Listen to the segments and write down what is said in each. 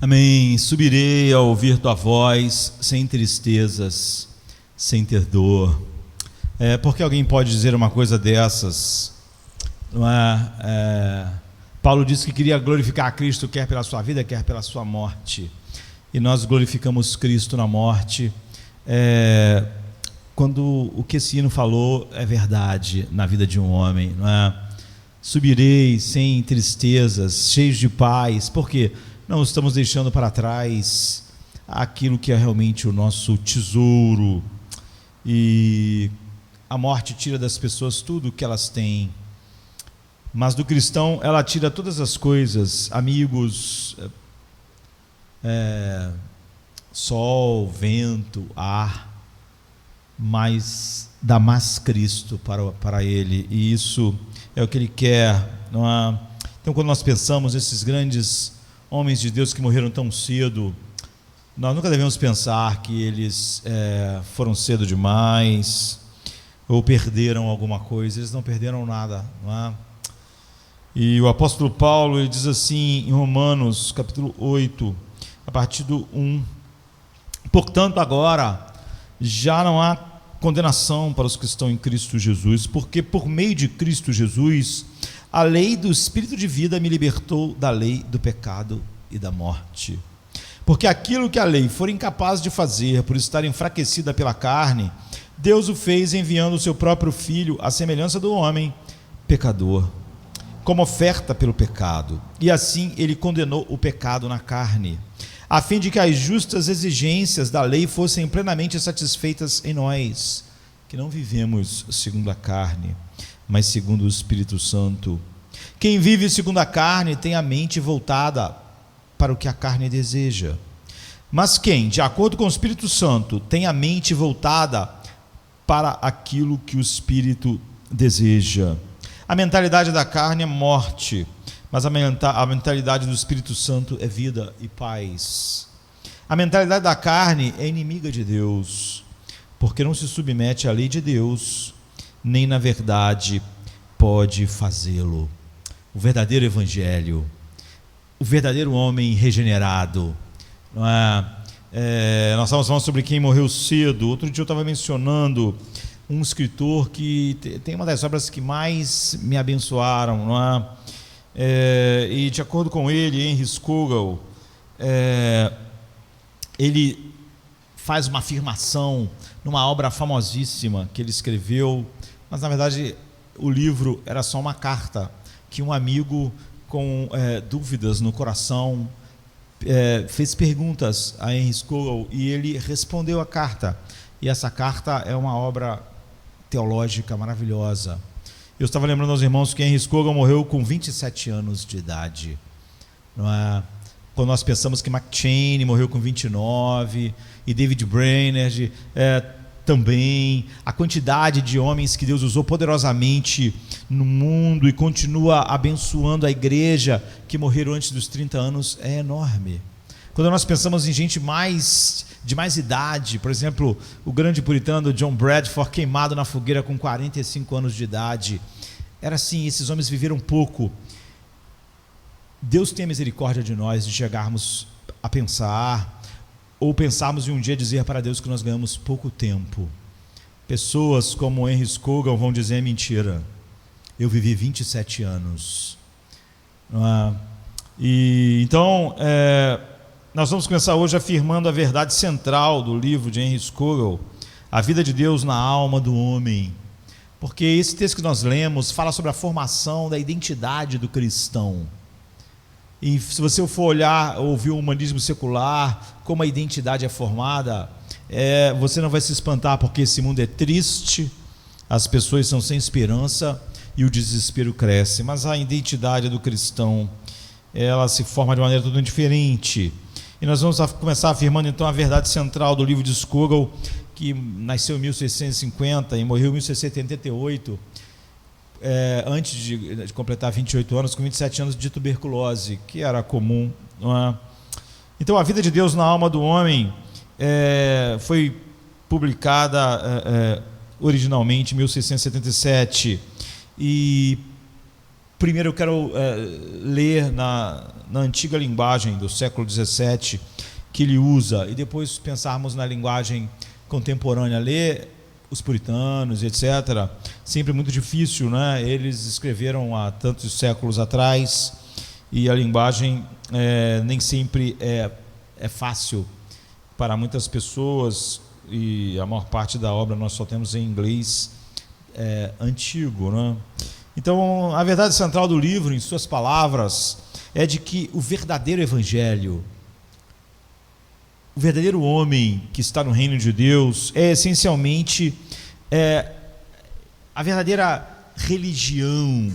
Amém. Subirei a ouvir tua voz, sem tristezas, sem ter dor. Porque alguém pode dizer uma coisa dessas? Não é? Paulo disse que queria glorificar a Cristo, quer pela sua vida, quer pela sua morte. E nós glorificamos Cristo na morte. Quando o que esse hino falou é verdade na vida de um homem, não é? Subirei sem tristezas, cheios de paz. Por quê? Não estamos deixando para trás aquilo que é realmente o nosso tesouro, e a morte tira das pessoas tudo o que elas têm, mas do cristão ela tira todas as coisas, amigos, sol, vento, ar, mas dá mais Cristo para ele, e isso é o que ele quer, não é? Então, quando nós pensamos nesses grandes homens de Deus que morreram tão cedo, nós nunca devemos pensar que eles foram cedo demais ou perderam alguma coisa. Eles não perderam nada, não é? E o apóstolo Paulo, ele diz assim em Romanos capítulo 8, a partir do 1: portanto agora já não há condenação para os que estão em Cristo Jesus, porque por meio de Cristo Jesus a lei do Espírito de vida me libertou da lei do pecado e da morte. Porque aquilo que a lei for incapaz de fazer, por estar enfraquecida pela carne, Deus o fez enviando o seu próprio Filho, à semelhança do homem pecador, como oferta pelo pecado. E assim ele condenou o pecado na carne, a fim de que as justas exigências da lei fossem plenamente satisfeitas em nós, que não vivemos segundo a carne, mas segundo o Espírito Santo. Quem vive segundo a carne tem a mente voltada para o que a carne deseja, mas quem, de acordo com o Espírito Santo, tem a mente voltada para aquilo que o Espírito deseja. A mentalidade da carne é morte, mas a mentalidade do Espírito Santo é vida e paz. A mentalidade da carne é inimiga de Deus, porque não se submete à lei de Deus, nem na verdade pode fazê-lo. O verdadeiro evangelho, o verdadeiro homem regenerado, não é? Nós estávamos falando sobre quem morreu cedo. Outro dia eu estava mencionando um escritor que tem uma das obras que mais me abençoaram, não é? E de acordo com ele, Henry Scougal, ele faz uma afirmação numa obra famosíssima que ele escreveu, mas na verdade o livro era só uma carta que um amigo com dúvidas no coração fez perguntas a Henry Scougal e ele respondeu a carta, e essa carta é uma obra teológica maravilhosa. Eu estava lembrando aos irmãos que Henry Scougal morreu com 27 anos de idade, não é? Quando nós pensamos que McCheyne morreu com 29 e David Brainerd também, a quantidade de homens que Deus usou poderosamente no mundo e continua abençoando a igreja, que morreram antes dos 30 anos, é enorme. Quando nós pensamos em gente de mais idade, por exemplo, o grande puritano John Bradford, queimado na fogueira com 45 anos de idade, era assim, esses homens viveram pouco. Deus tenha misericórdia de nós, de chegarmos a pensar, ou pensarmos em um dia dizer para Deus que nós ganhamos pouco tempo. Pessoas como Henry Scougal vão dizer: é mentira, eu vivi 27 anos. E então, nós vamos começar hoje afirmando a verdade central do livro de Henry Scougal, a vida de Deus na alma do homem, porque esse texto que nós lemos fala sobre a formação da identidade do cristão. E se você for olhar, ouvir o humanismo secular, como a identidade é formada, você não vai se espantar, porque esse mundo é triste, as pessoas são sem esperança e o desespero cresce, mas a identidade do cristão, ela se forma de maneira totalmente diferente. E nós vamos começar afirmando então a verdade central do livro de Scougal, que nasceu em 1650 e morreu em 1688, antes de completar 28 anos, com 27 anos de tuberculose, que era comum, não é? Então a vida de Deus na alma do homem foi publicada originalmente em 1677, e Primeiro eu quero ler na antiga linguagem do século XVII que ele usa, e depois pensarmos na linguagem contemporânea, ler os puritanos, etc. Sempre muito difícil, né? Eles escreveram há tantos séculos atrás, e a linguagem nem sempre é fácil para muitas pessoas, e a maior parte da obra nós só temos em inglês antigo, né? Então, a verdade central do livro, em suas palavras, é de que o verdadeiro evangelho, o verdadeiro homem que está no reino de Deus, é essencialmente a verdadeira religião,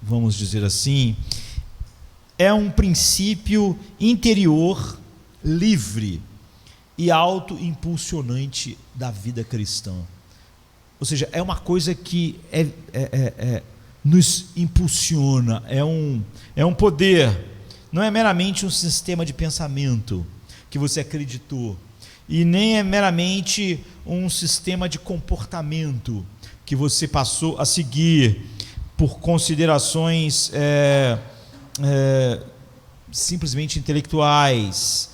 vamos dizer assim, é um princípio interior, livre e auto-impulsionante da vida cristã. Ou seja, é uma coisa que nos impulsiona, é um poder, não é meramente um sistema de pensamento que você acreditou, e nem é meramente um sistema de comportamento que você passou a seguir por considerações simplesmente intelectuais.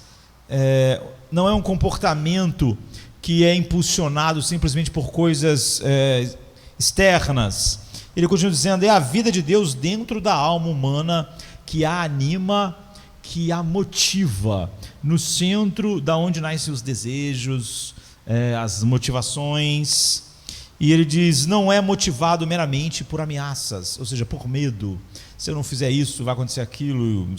Não é um comportamento que é impulsionado simplesmente por coisas externas. Ele continua dizendo, é a vida de Deus dentro da alma humana que a anima, que a motiva, no centro da onde nascem os desejos, as motivações. E ele diz, não é motivado meramente por ameaças, ou seja, por medo. Se eu não fizer isso, vai acontecer aquilo,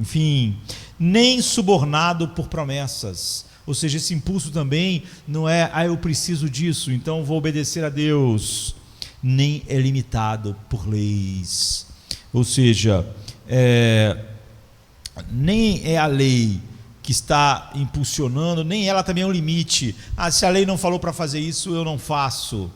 enfim. Nem subornado por promessas. Ou seja, esse impulso também não é, eu preciso disso, então vou obedecer a Deus. Nem é limitado por leis. Ou seja, nem é a lei que está impulsionando, nem ela também é um limite. Se a lei não falou para fazer isso, eu não faço.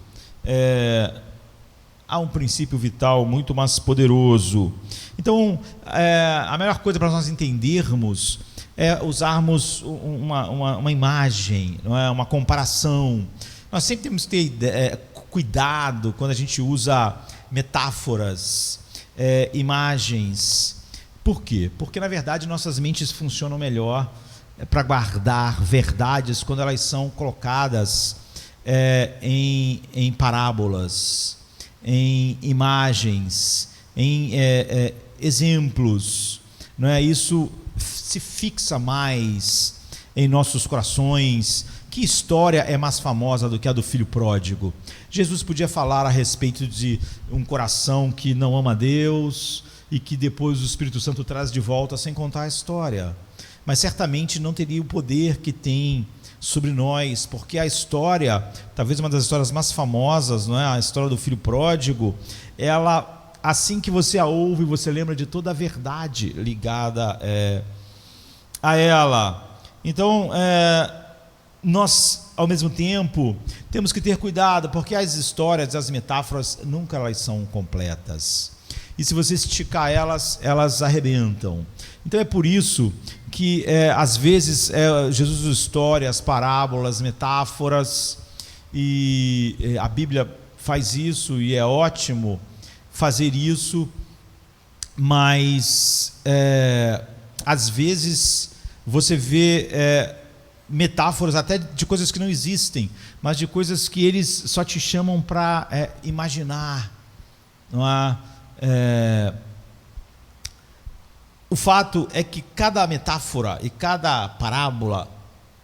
Há um princípio vital muito mais poderoso. Então, a melhor coisa para nós entendermos é usarmos uma imagem, não é? Uma comparação. Nós sempre temos que ter cuidado quando a gente usa metáforas, imagens. Por quê? Porque, na verdade, nossas mentes funcionam melhor para guardar verdades quando elas são colocadas em parábolas, em imagens, em exemplos. Não é? Isso se fixa mais em nossos corações. Que história é mais famosa do que a do filho pródigo? Jesus podia falar a respeito de um coração que não ama Deus e que depois o Espírito Santo traz de volta sem contar a história, mas certamente não teria o poder que tem sobre nós, porque a história, talvez uma das histórias mais famosas, não é? A história do filho pródigo, ela, assim que você a ouve, você lembra de toda a verdade ligada a ela. Então, nós, ao mesmo tempo, temos que ter cuidado, porque as histórias, as metáforas, nunca elas são completas. E se você esticar elas arrebentam. Então é por isso que, às vezes, Jesus usa histórias, parábolas, metáforas, e a Bíblia faz isso, e é ótimo fazer isso, mas, às vezes, você vê metáforas até de coisas que não existem, mas de coisas que eles só te chamam para imaginar, não é? O fato é que cada metáfora e cada parábola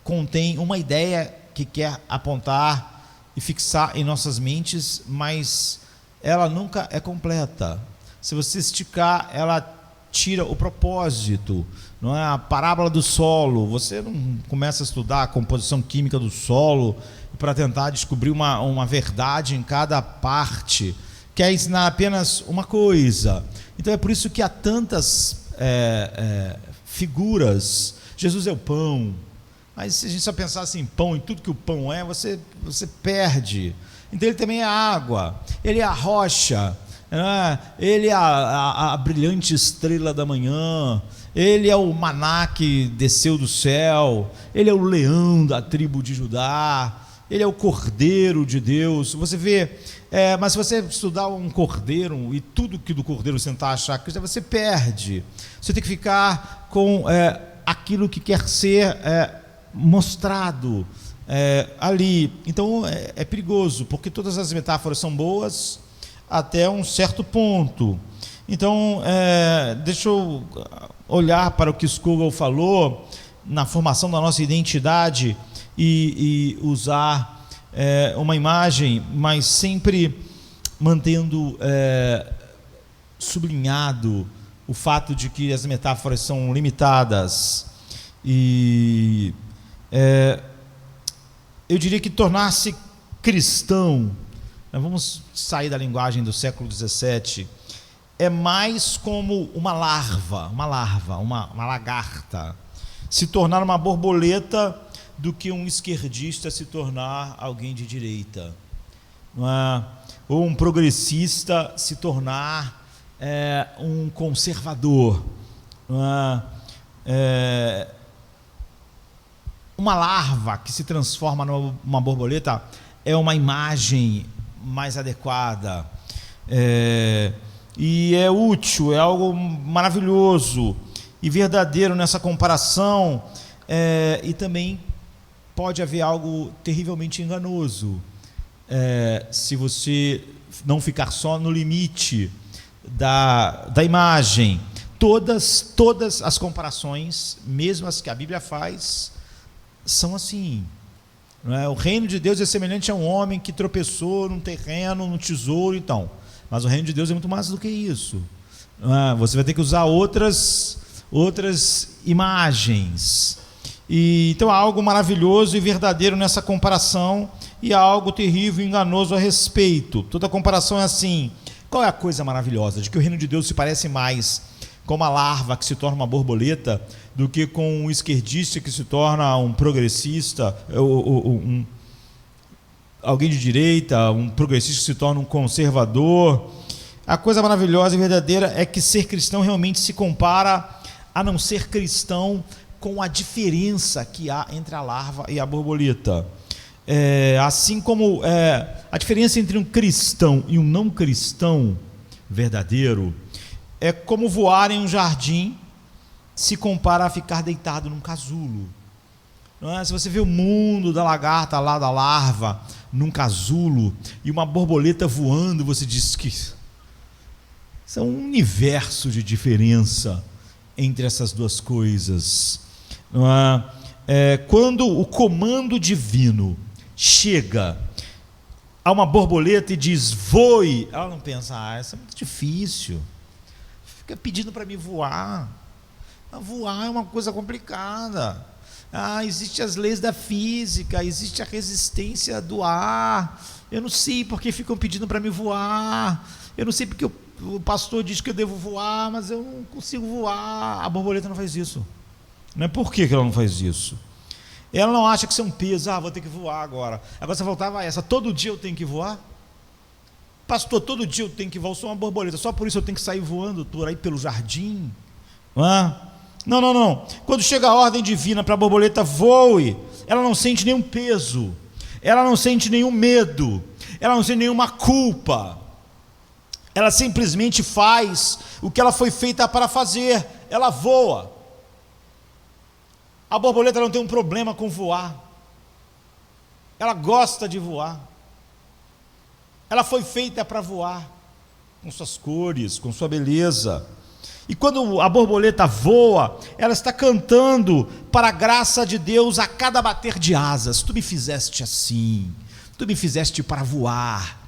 contém uma ideia que quer apontar e fixar em nossas mentes, mas ela nunca é completa. Se você esticar, ela tira o propósito. Não é? A parábola do solo, você não começa a estudar a composição química do solo para tentar descobrir uma verdade em cada parte. Quer ensinar apenas uma coisa. Então é por isso que há tantas figuras. Jesus é o pão, mas se a gente só pensasse em pão, em tudo que o pão é, você perde. Então ele também é a água, ele é a rocha, ele é a brilhante estrela da manhã, ele é o maná que desceu do céu, ele é o leão da tribo de Judá, ele é o Cordeiro de Deus. Você vê, mas se você estudar um cordeiro e tudo que do cordeiro você tentar achar Cristo, você perde. Você tem que ficar com aquilo que quer ser mostrado ali. Então é perigoso, porque todas as metáforas são boas até um certo ponto. Então deixa eu olhar para o que Scougal falou na formação da nossa identidade e usar uma imagem, mas sempre mantendo sublinhado o fato de que as metáforas são limitadas. E eu diria que tornar-se cristão, nós vamos sair da linguagem do século XVII, é mais como uma lagarta, se tornar uma borboleta do que um esquerdista se tornar alguém de direita, não é? Ou um progressista se tornar um conservador, não é? Uma larva que se transforma numa borboleta é uma imagem mais adequada, e é útil, é algo maravilhoso e verdadeiro nessa comparação, e também pode haver algo terrivelmente enganoso se você não ficar só no limite da imagem. Todas as comparações, mesmo as que a Bíblia faz, são assim, não é? O reino de Deus é semelhante a um homem que tropeçou num terreno, num tesouro, então. Mas o reino de Deus é muito mais do que isso, não é? Você vai ter que usar outras imagens. E então há algo maravilhoso e verdadeiro nessa comparação, e há algo terrível e enganoso a respeito. Toda comparação é assim. Qual é a coisa maravilhosa? De que o reino de Deus se parece mais com uma larva que se torna uma borboleta do que com um esquerdista que se torna um progressista, alguém de direita, um progressista que se torna um conservador. A coisa maravilhosa e verdadeira é que ser cristão realmente se compara a não ser cristão, com a diferença que há entre a larva e a borboleta. Assim como a diferença entre um cristão e um não cristão verdadeiro é como voar em um jardim se compara a ficar deitado num casulo. Não é? Se você vê o mundo da lagarta lá, da larva, num casulo, e uma borboleta voando, você diz que isso é um universo de diferença entre essas duas coisas. Não é? Quando o comando divino chega a uma borboleta e diz voe, ela não pensa, isso é muito difícil, fica pedindo para mim voar. Voar é uma coisa complicada. Existem as leis da física, existe a resistência do ar, eu não sei porque ficam pedindo para me voar, eu não sei porque o pastor diz que eu devo voar, mas eu não consigo voar. A borboleta não faz isso. Não é por que ela não faz isso? Ela não acha que isso é um peso, vou ter que voar agora. Agora você voltava a essa, todo dia eu tenho que voar? Pastor, todo dia eu tenho que voar, eu sou uma borboleta, só por isso eu tenho que sair voando por aí pelo jardim? Não. Quando chega a ordem divina para a borboleta voe, ela não sente nenhum peso, ela não sente nenhum medo, ela não sente nenhuma culpa, ela simplesmente faz o que ela foi feita para fazer, ela voa. A borboleta não tem um problema com voar, ela gosta de voar, ela foi feita para voar, com suas cores, com sua beleza. E quando a borboleta voa, ela está cantando para a graça de Deus a cada bater de asas. Tu me fizeste assim, tu me fizeste para voar.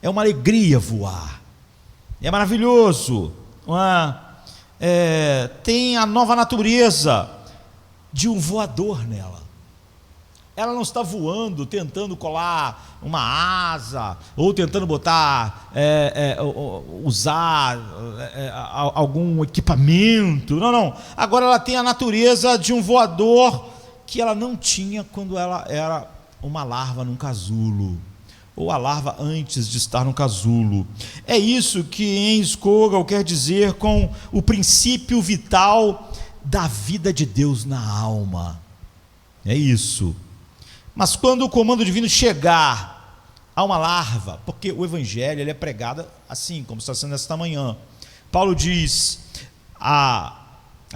É uma alegria voar, é maravilhoso, não é? Tem a nova natureza de um voador nela. Ela não está voando, tentando colar uma asa, ou tentando botar, usar algum equipamento. Não. Agora ela tem a natureza de um voador que ela não tinha quando ela era uma larva num casulo, ou a larva antes de estar no casulo. É isso que em Scougal quer dizer com o princípio vital da vida de Deus na alma. É isso. Mas quando o comando divino chegar a uma larva, porque o evangelho ele é pregado assim, como está sendo esta manhã. Paulo diz, a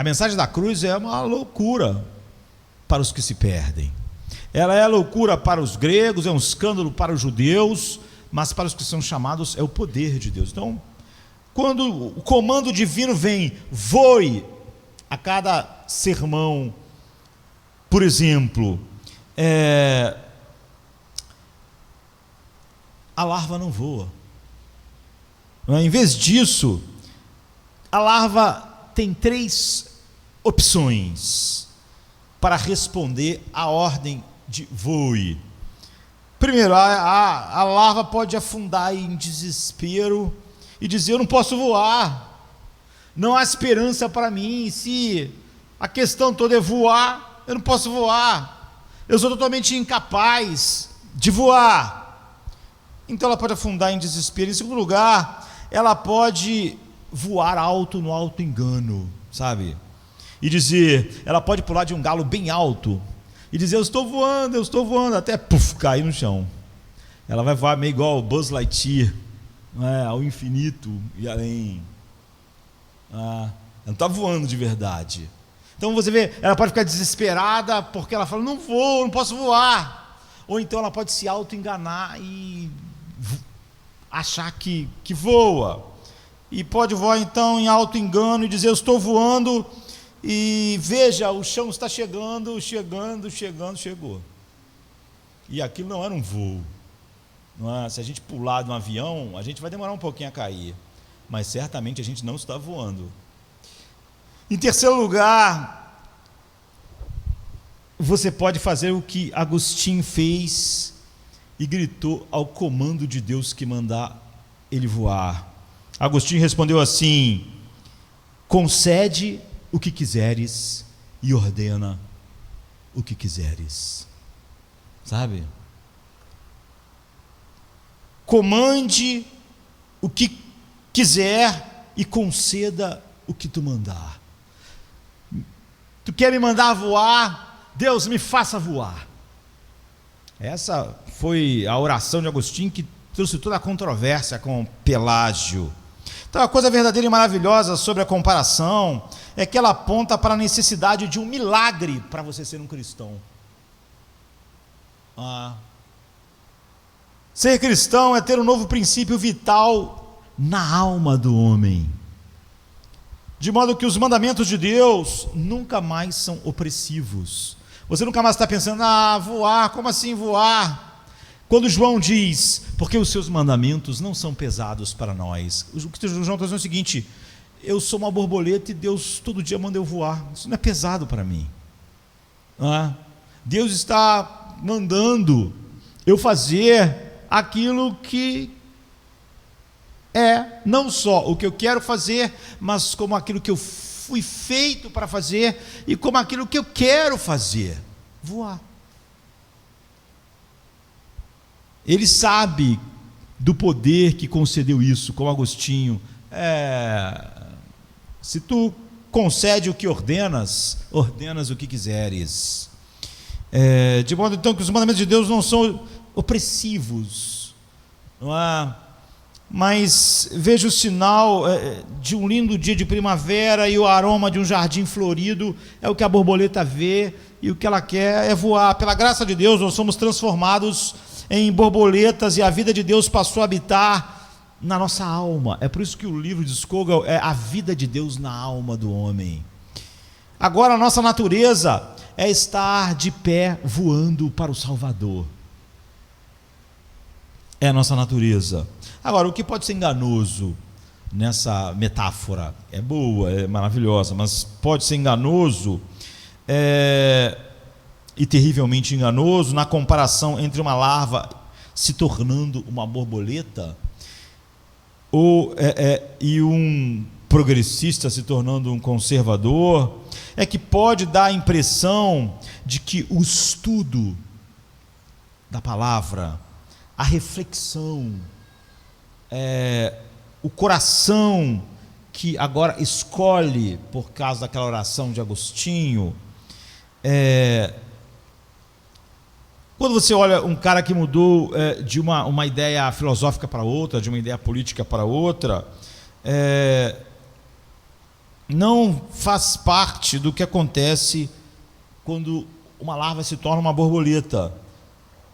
mensagem da cruz é uma loucura para os que se perdem. Ela é loucura para os gregos, é um escândalo para os judeus, mas para os que são chamados é o poder de Deus. Então, quando o comando divino vem, voe a cada sermão, por exemplo, a larva não voa. Em vez disso, a larva tem 3 opções para responder à ordem de voe. Primeiro, a larva pode afundar em desespero e dizer: eu não posso voar, não há esperança para mim. Se a questão toda é voar, eu não posso voar, eu sou totalmente incapaz de voar. Então ela pode afundar em desespero. Em segundo lugar, ela pode voar alto no alto engano, sabe? E dizer, ela pode pular de um galho bem alto e dizer: eu estou voando, até cair no chão. Ela vai voar meio igual o Buzz Lightyear, ao infinito e além. Ela não está voando de verdade. Então você vê, ela pode ficar desesperada porque ela fala: não vou, não posso voar. Ou então ela pode se auto-enganar e achar que voa. E pode voar então em auto-engano e dizer: eu estou voando, e veja, o chão está chegando, chegou. E aquilo não era um voo. Se a gente pular de um avião, a gente vai demorar um pouquinho a cair, mas certamente a gente não está voando. Em terceiro lugar, você pode fazer o que Agostinho fez e gritou ao comando de Deus que mandar ele voar. Agostinho respondeu assim: concede o que quiseres e ordena o que quiseres. Sabe? Comande o que quiser e conceda o que tu mandar. Tu quer me mandar voar? Deus, me faça voar. Essa foi a oração de Agostinho que trouxe toda a controvérsia com Pelágio. Então, a coisa verdadeira e maravilhosa sobre a comparação é que ela aponta para a necessidade de um milagre para você ser um cristão. Ser cristão é ter um novo princípio vital na alma do homem, de modo que os mandamentos de Deus nunca mais são opressivos. Você nunca mais está pensando: voar, como assim voar? Quando João diz: porque os seus mandamentos não são pesados para nós. O que João está dizendo é o seguinte: eu sou uma borboleta e Deus todo dia manda eu voar. Isso não é pesado para mim. Deus está mandando eu fazer aquilo que é não só o que eu quero fazer, mas como aquilo que eu fui feito para fazer e como aquilo que eu quero fazer: voar. Ele sabe do poder que concedeu isso, como Agostinho. Se tu concede o que ordenas o que quiseres. De modo então que os mandamentos de Deus não são opressivos, não é? Mas veja o sinal de um lindo dia de primavera e o aroma de um jardim florido. É o que a borboleta vê, e o que ela quer é voar. Pela graça de Deus, nós somos transformados em borboletas e a vida de Deus passou a habitar na nossa alma. É por isso que o livro de Scogel é a vida de Deus na alma do homem. Agora a nossa natureza é estar de pé voando para o Salvador. É a nossa natureza. Agora, o que pode ser enganoso nessa metáfora? É boa, é maravilhosa, mas pode ser enganoso e terrivelmente enganoso na comparação entre uma larva se tornando uma borboleta e um progressista se tornando um conservador. É que pode dar a impressão de que o estudo da palavra, a reflexão, o coração que agora escolhe por causa daquela oração de Agostinho, Quando você olha um cara que mudou de uma ideia filosófica para outra, de uma ideia política para outra, não faz parte do que acontece quando uma larva se torna uma borboleta.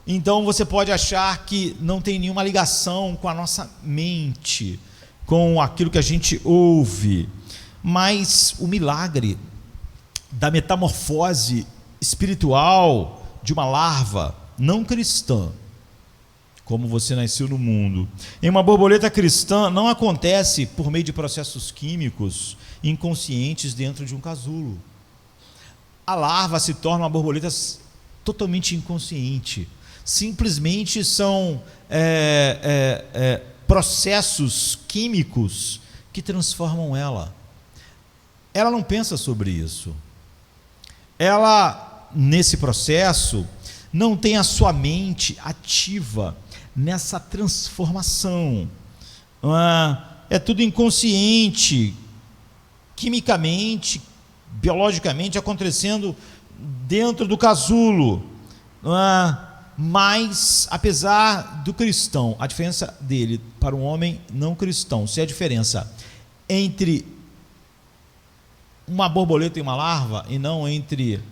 Então você pode achar que não tem nenhuma ligação com a nossa mente, com aquilo que a gente ouve, mas o milagre da metamorfose espiritual de uma larva não cristã, como você nasceu no mundo, em uma borboleta cristã, não acontece por meio de processos químicos inconscientes dentro de um casulo. A larva se torna uma borboleta totalmente inconsciente. Simplesmente são processos químicos que transformam ela. Ela não pensa sobre isso. Ela, nesse processo, não tem a sua mente ativa nessa transformação. É tudo inconsciente, quimicamente, biologicamente acontecendo dentro do casulo. Mas, apesar do cristão, a diferença dele para um homem não cristão, se é a diferença entre uma borboleta e uma larva, e não entre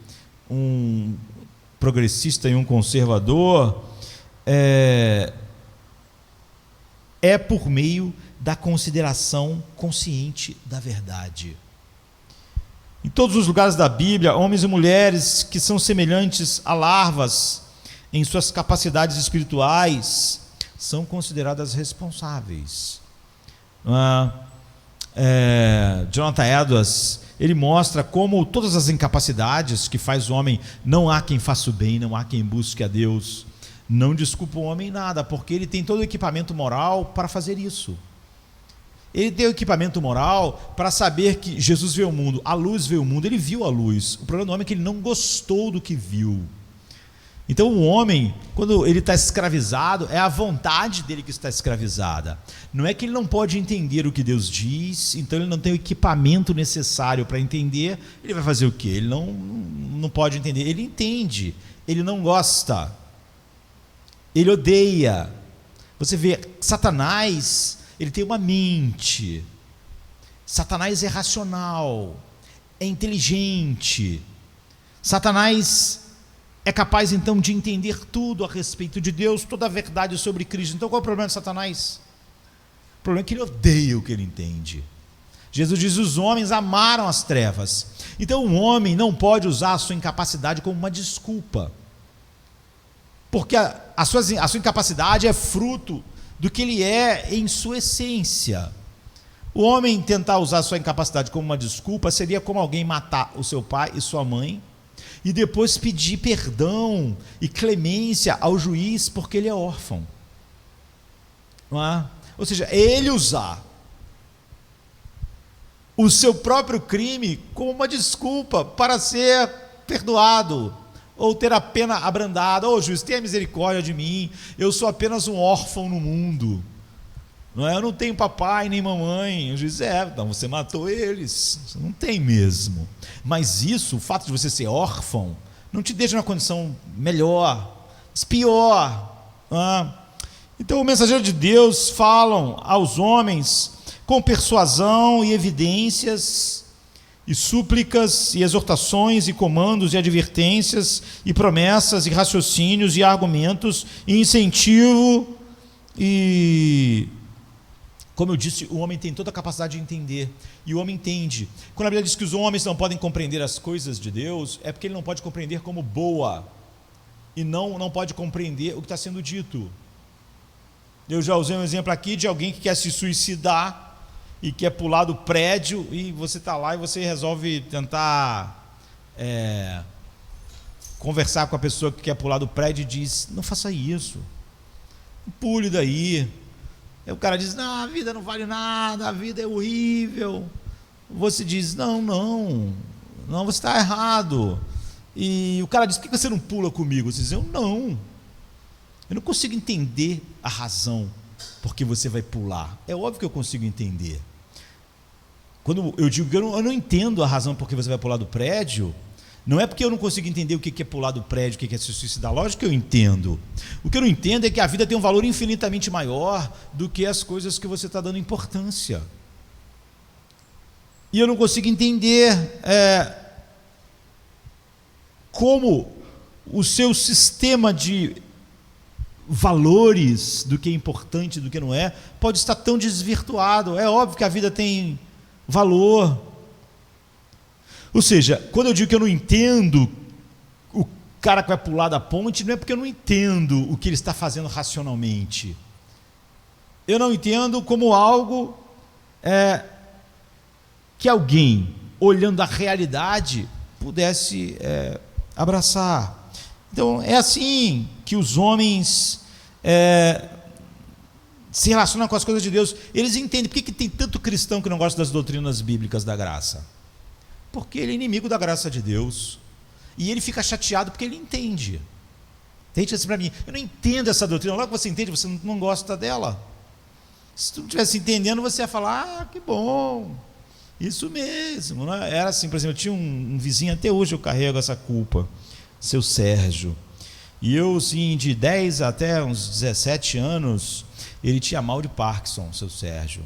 um progressista e um conservador, é por meio da consideração consciente da verdade. Em todos os lugares da Bíblia, homens e mulheres que são semelhantes a larvas em suas capacidades espirituais são consideradas responsáveis. Jonathan Edwards, ele mostra como todas as incapacidades que faz o homem, não há quem faça o bem, não há quem busque a Deus, não desculpa o homem nada, porque ele tem todo o equipamento moral para fazer isso. Ele tem o equipamento moral para saber que Jesus veio ao mundo, a luz veio ao mundo, ele viu a luz. O problema do homem é que ele não gostou do que viu. Então o homem, quando ele está escravizado, é a vontade dele que está escravizada. Não é que ele não pode entender o que Deus diz, então ele não tem o equipamento necessário para entender. Ele vai fazer o quê? Ele não pode entender. Ele entende, ele não gosta, ele odeia. Você vê, Satanás, ele tem uma mente. Satanás é racional, é inteligente. Satanás é capaz então de entender tudo a respeito de Deus, toda a verdade sobre Cristo. Então qual é o problema de Satanás? O problema é que ele odeia o que ele entende. Jesus diz: os homens amaram as trevas. Então o homem não pode usar a sua incapacidade como uma desculpa, porque a sua incapacidade é fruto do que ele é em sua essência. O homem tentar usar a sua incapacidade como uma desculpa seria como alguém matar o seu pai e sua mãe e depois pedir perdão e clemência ao juiz porque ele é órfão. Não é? Ou seja, ele usar o seu próprio crime como uma desculpa para ser perdoado ou ter a pena abrandada. Juiz, tenha misericórdia de mim, eu sou apenas um órfão no mundo, não é? Eu não tenho papai nem mamãe. O juiz: então você matou eles, você não tem mesmo. Mas isso, o fato de você ser órfão, não te deixa numa condição melhor, mas pior. Então o mensageiro de Deus falam aos homens com persuasão e evidências, e súplicas, e exortações, e comandos, e advertências, e promessas, e raciocínios, e argumentos, e incentivo, e... como eu disse, o homem tem toda a capacidade de entender, e o homem entende. Quando a Bíblia diz que os homens não podem compreender as coisas de Deus, é porque ele não pode compreender como boa, e não pode compreender o que está sendo dito. Eu já usei um exemplo aqui de alguém que quer se suicidar, e quer pular do prédio, e você está lá e você resolve tentar conversar com a pessoa que quer pular do prédio e diz: não faça isso, pule daí. Aí o cara diz: não, a vida não vale nada, a vida é horrível. Você diz: não, você está errado. E o cara diz: por que você não pula comigo? Você diz: eu não consigo entender a razão porque você vai pular. É óbvio que eu consigo entender. Quando eu digo que eu não entendo a razão porque você vai pular do prédio, Não é porque eu não consigo entender o que é pular do prédio, o que é se suicidar. Lógico que eu entendo. O que eu não entendo é que a vida tem um valor infinitamente maior do que as coisas que você está dando importância. E eu não consigo entender como o seu sistema de valores do que é importante e do que não é, pode estar tão desvirtuado. É óbvio que a vida tem valor. Ou seja, quando eu digo que eu não entendo o cara que vai pular da ponte, não é porque eu não entendo o que ele está fazendo racionalmente. Eu não entendo como algo que alguém, olhando a realidade, pudesse abraçar. Então, é assim que os homens se relacionam com as coisas de Deus. Eles entendem. Por que tem tanto cristão que não gosta das doutrinas bíblicas da graça? Porque ele é inimigo da graça de Deus. E ele fica chateado porque ele entende. Tem gente assim para mim: eu não entendo essa doutrina. Logo que você entende, você não gosta dela. Se tu não estivesse entendendo, você ia falar: que bom, isso mesmo. Não é? Era assim, por exemplo, eu tinha um vizinho, até hoje eu carrego essa culpa, seu Sérgio. E eu, assim, de 10 até uns 17 anos, ele tinha mal de Parkinson, seu Sérgio.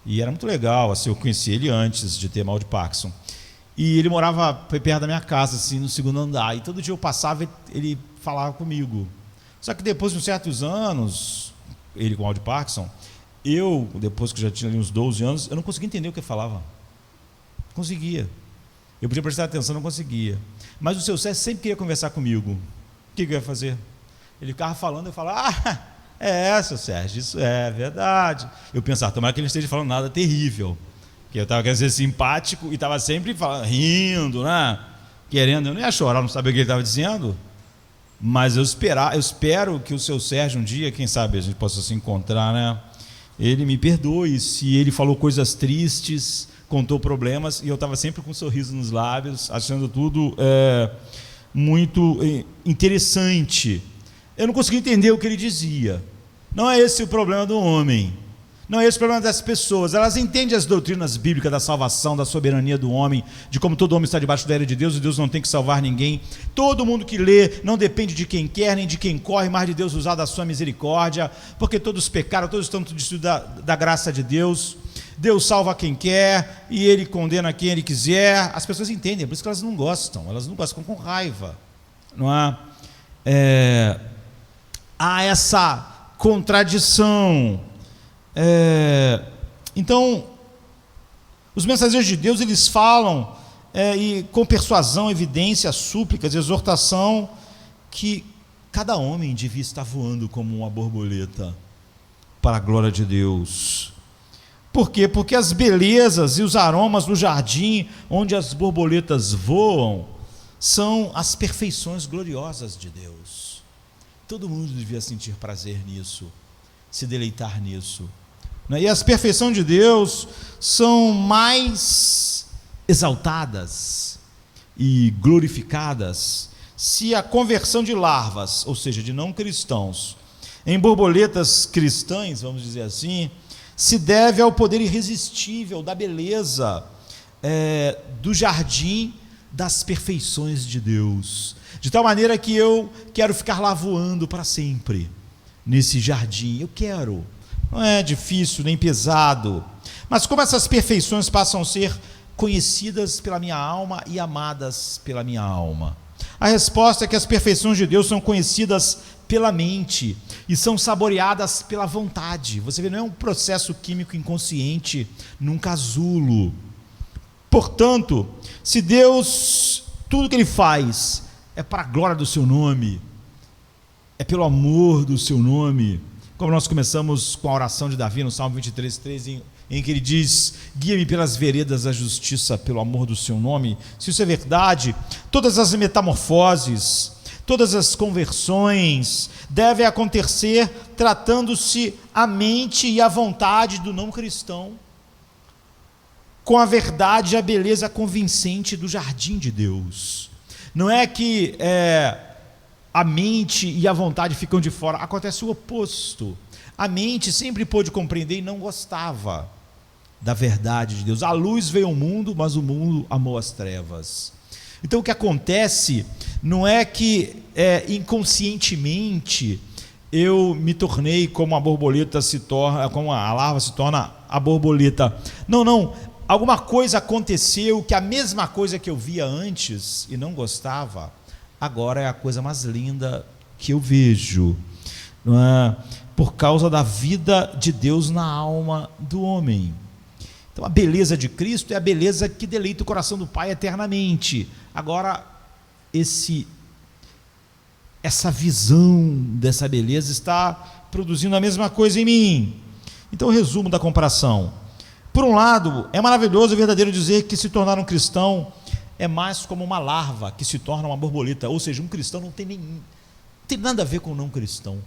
E era muito legal, assim, eu conheci ele antes de ter mal de Parkinson. E ele morava perto da minha casa, assim, no segundo andar. E todo dia eu passava, ele falava comigo. Só que depois de uns certos anos, ele com mal de Parkinson, eu, depois que já tinha ali uns 12 anos, eu não conseguia entender o que ele falava. Não conseguia. Eu podia prestar atenção, não conseguia. Mas o seu Sérgio sempre queria conversar comigo. O que eu ia fazer? Ele ficava falando, eu falava: seu Sérgio, isso é verdade. Eu pensava: tomara que ele não esteja falando nada terrível. Porque eu estava querendo ser simpático e estava sempre falando, rindo, né? Querendo, eu não ia chorar, não sabia o que ele estava dizendo. Mas eu espero que o seu Sérgio um dia, quem sabe a gente possa se encontrar, né? Ele me perdoe se ele falou coisas tristes, contou problemas, e eu estava sempre com um sorriso nos lábios, achando tudo muito interessante. Eu não conseguia entender o que ele dizia. Não é esse o problema do homem. Não é esse o problema das pessoas. Elas entendem as doutrinas bíblicas da salvação, da soberania do homem, de como todo homem está debaixo da era de Deus e Deus não tem que salvar ninguém. Todo mundo que lê não depende de quem quer, nem de quem corre, mas de Deus usar da sua misericórdia, porque todos pecaram, todos estão destituídos da graça de Deus. Deus salva quem quer e Ele condena quem Ele quiser. As pessoas entendem, por isso que elas não gostam, ficam com raiva. Não há? Há essa contradição. Então, os mensageiros de Deus, eles falam e com persuasão, evidência, súplicas, exortação, que cada homem devia estar voando como uma borboleta para a glória de Deus. Por quê? Porque as belezas e os aromas do jardim onde as borboletas voam são as perfeições gloriosas de Deus. Todo mundo devia sentir prazer nisso, se deleitar nisso. E as perfeições de Deus são mais exaltadas e glorificadas se a conversão de larvas, ou seja, de não cristãos, em borboletas cristãs, vamos dizer assim, se deve ao poder irresistível da beleza do jardim das perfeições de Deus, de tal maneira que eu quero ficar lá voando para sempre, nesse jardim. Eu quero. Não é difícil nem pesado, mas como essas perfeições passam a ser conhecidas pela minha alma e amadas pela minha alma? A resposta é que as perfeições de Deus são conhecidas pela mente e são saboreadas pela vontade. Você vê, não é um processo químico inconsciente num casulo. Portanto, se Deus, tudo que Ele faz é para a glória do seu nome, é pelo amor do seu nome, como nós começamos com a oração de Davi no Salmo 23:3, em que ele diz: guia-me pelas veredas da justiça pelo amor do seu nome. Se isso é verdade, todas as metamorfoses, todas as conversões devem acontecer tratando-se a mente e a vontade do não cristão com a verdade e a beleza convincente do jardim de Deus. Não é que a mente e a vontade ficam de fora, acontece o oposto. A mente sempre pôde compreender e não gostava da verdade de Deus. A luz veio ao mundo, mas o mundo amou as trevas. Então o que acontece não é que inconscientemente eu me tornei como a borboleta se torna, como a larva se torna a borboleta. Não. Alguma coisa aconteceu que a mesma coisa que eu via antes e não gostava, agora é a coisa mais linda que eu vejo. Não é? Por causa da vida de Deus na alma do homem. Então a beleza de Cristo é a beleza que deleita o coração do Pai eternamente. Agora, essa visão dessa beleza está produzindo a mesma coisa em mim. Então, o resumo da comparação. Por um lado, é maravilhoso e verdadeiro dizer que se tornar um cristão é mais como uma larva que se torna uma borboleta. Ou seja, um cristão não tem nada a ver com um não cristão.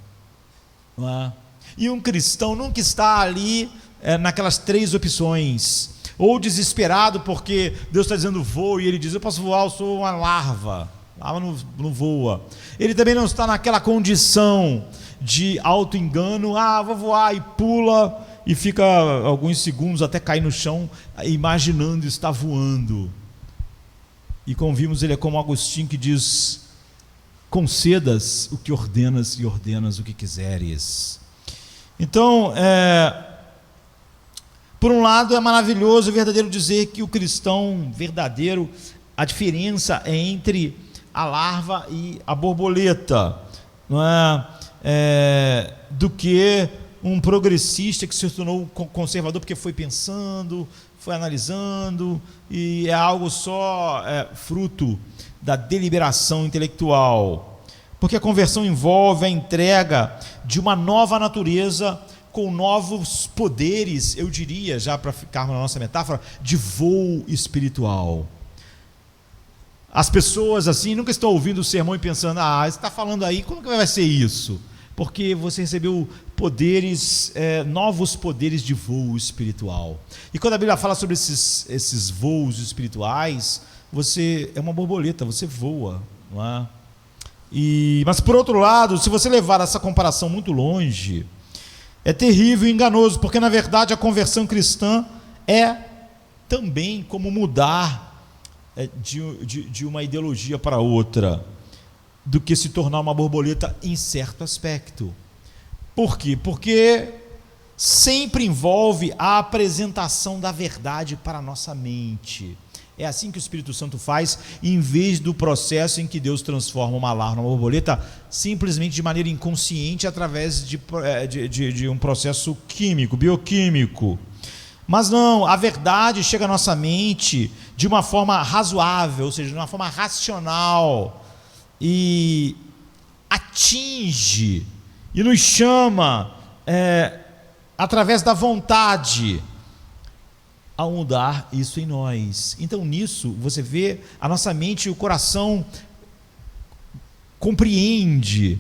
Não é? E um cristão nunca está ali naquelas 3 opções, ou desesperado porque Deus está dizendo voa, e ele diz, eu posso voar, eu sou uma larva não voa. Ele também não está naquela condição de auto-engano, vou voar, e pula, e fica alguns segundos até cair no chão, imaginando estar voando. E como vimos, ele é como Agostinho que diz, concedas o que ordenas e ordenas o que quiseres. Então, por um lado é maravilhoso e verdadeiro dizer que o cristão verdadeiro, a diferença é entre a larva e a borboleta, não é? Do que um progressista que se tornou conservador porque foi pensando, foi analisando, e é algo só fruto da deliberação intelectual. Porque a conversão envolve a entrega de uma nova natureza com novos poderes, eu diria, já para ficarmos na nossa metáfora, de voo espiritual. As pessoas assim nunca estão ouvindo o sermão e pensando, você está falando aí, como que vai ser isso? Porque você recebeu poderes, novos poderes de voo espiritual. E quando a Bíblia fala sobre esses voos espirituais, você é uma borboleta, você voa, não é? Mas por outro lado, se você levar essa comparação muito longe, é terrível e enganoso, porque na verdade a conversão cristã é também como mudar de uma ideologia para outra, do que se tornar uma borboleta em certo aspecto. Por quê? Porque sempre envolve a apresentação da verdade para a nossa mente. É assim que o Espírito Santo faz, em vez do processo em que Deus transforma uma larva numa borboleta, simplesmente de maneira inconsciente, através de um processo químico, bioquímico. Mas não, a verdade chega à nossa mente de uma forma razoável, ou seja, de uma forma racional, e atinge, e nos chama, através da vontade, a mudar isso em nós. Então nisso você vê a nossa mente e o coração compreende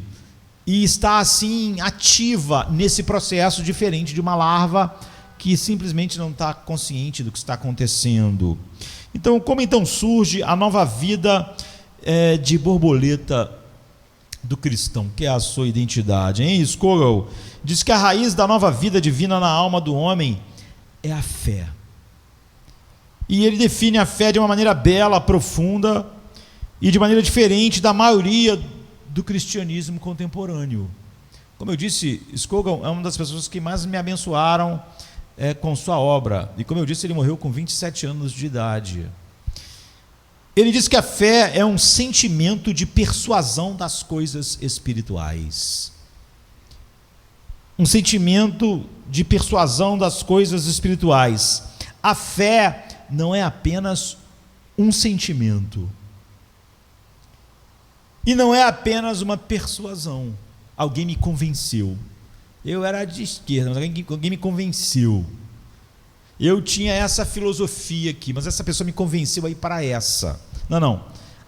e está assim ativa nesse processo, diferente de uma larva que simplesmente não está consciente do que está acontecendo. Então, como então surge a nova vida de borboleta do cristão, que é a sua identidade, hein? Scogel diz que a raiz da nova vida divina na alma do homem é a fé. E ele define a fé de uma maneira bela, profunda e de maneira diferente da maioria do cristianismo contemporâneo. Como eu disse, Scogel é uma das pessoas que mais me abençoaram com sua obra. E como eu disse, ele morreu com 27 anos de idade. Ele diz que a fé é um sentimento de persuasão das coisas espirituais. Um sentimento de persuasão das coisas espirituais. A fé não é apenas um sentimento. E não é apenas uma persuasão. Alguém me convenceu. Eu era de esquerda, mas alguém me convenceu. Eu tinha essa filosofia aqui, mas essa pessoa me convenceu a ir para essa. Não.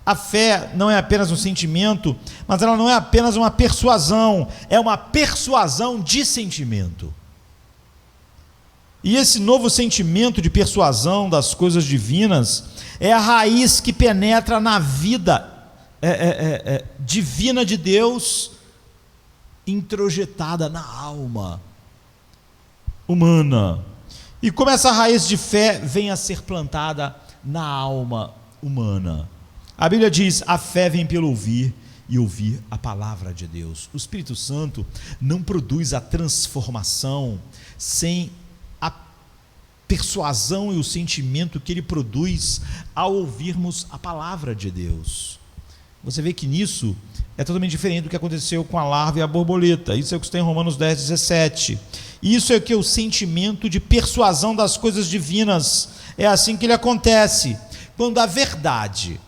A fé não é apenas um sentimento, mas ela não é apenas uma persuasão, é uma persuasão de sentimento. E esse novo sentimento de persuasão das coisas divinas é a raiz que penetra na vida divina de Deus, introjetada na alma humana. E como essa raiz de fé vem a ser plantada na alma humana? A Bíblia diz: a fé vem pelo ouvir, e ouvir a palavra de Deus. O Espírito Santo não produz a transformação sem a persuasão e o sentimento que ele produz ao ouvirmos a palavra de Deus. Você vê que nisso é totalmente diferente do que aconteceu com a larva e a borboleta. Isso é o que está em Romanos 10, 17. Isso é o que é o sentimento de persuasão das coisas divinas. É assim que ele acontece. Quando a verdade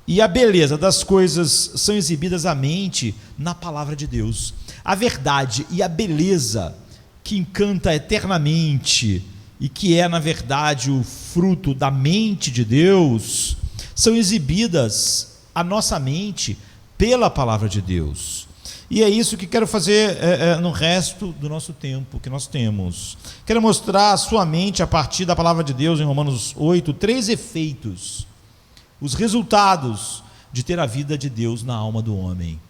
e a beleza das coisas são exibidas à mente na palavra de Deus. A verdade e a beleza que encanta eternamente e que é, na verdade, o fruto da mente de Deus, são exibidas à nossa mente pela palavra de Deus. E é isso que quero fazer no resto do nosso tempo que nós temos. Quero mostrar à sua mente, a partir da palavra de Deus, em Romanos 8, 3 efeitos, os resultados de ter a vida de Deus na alma do homem.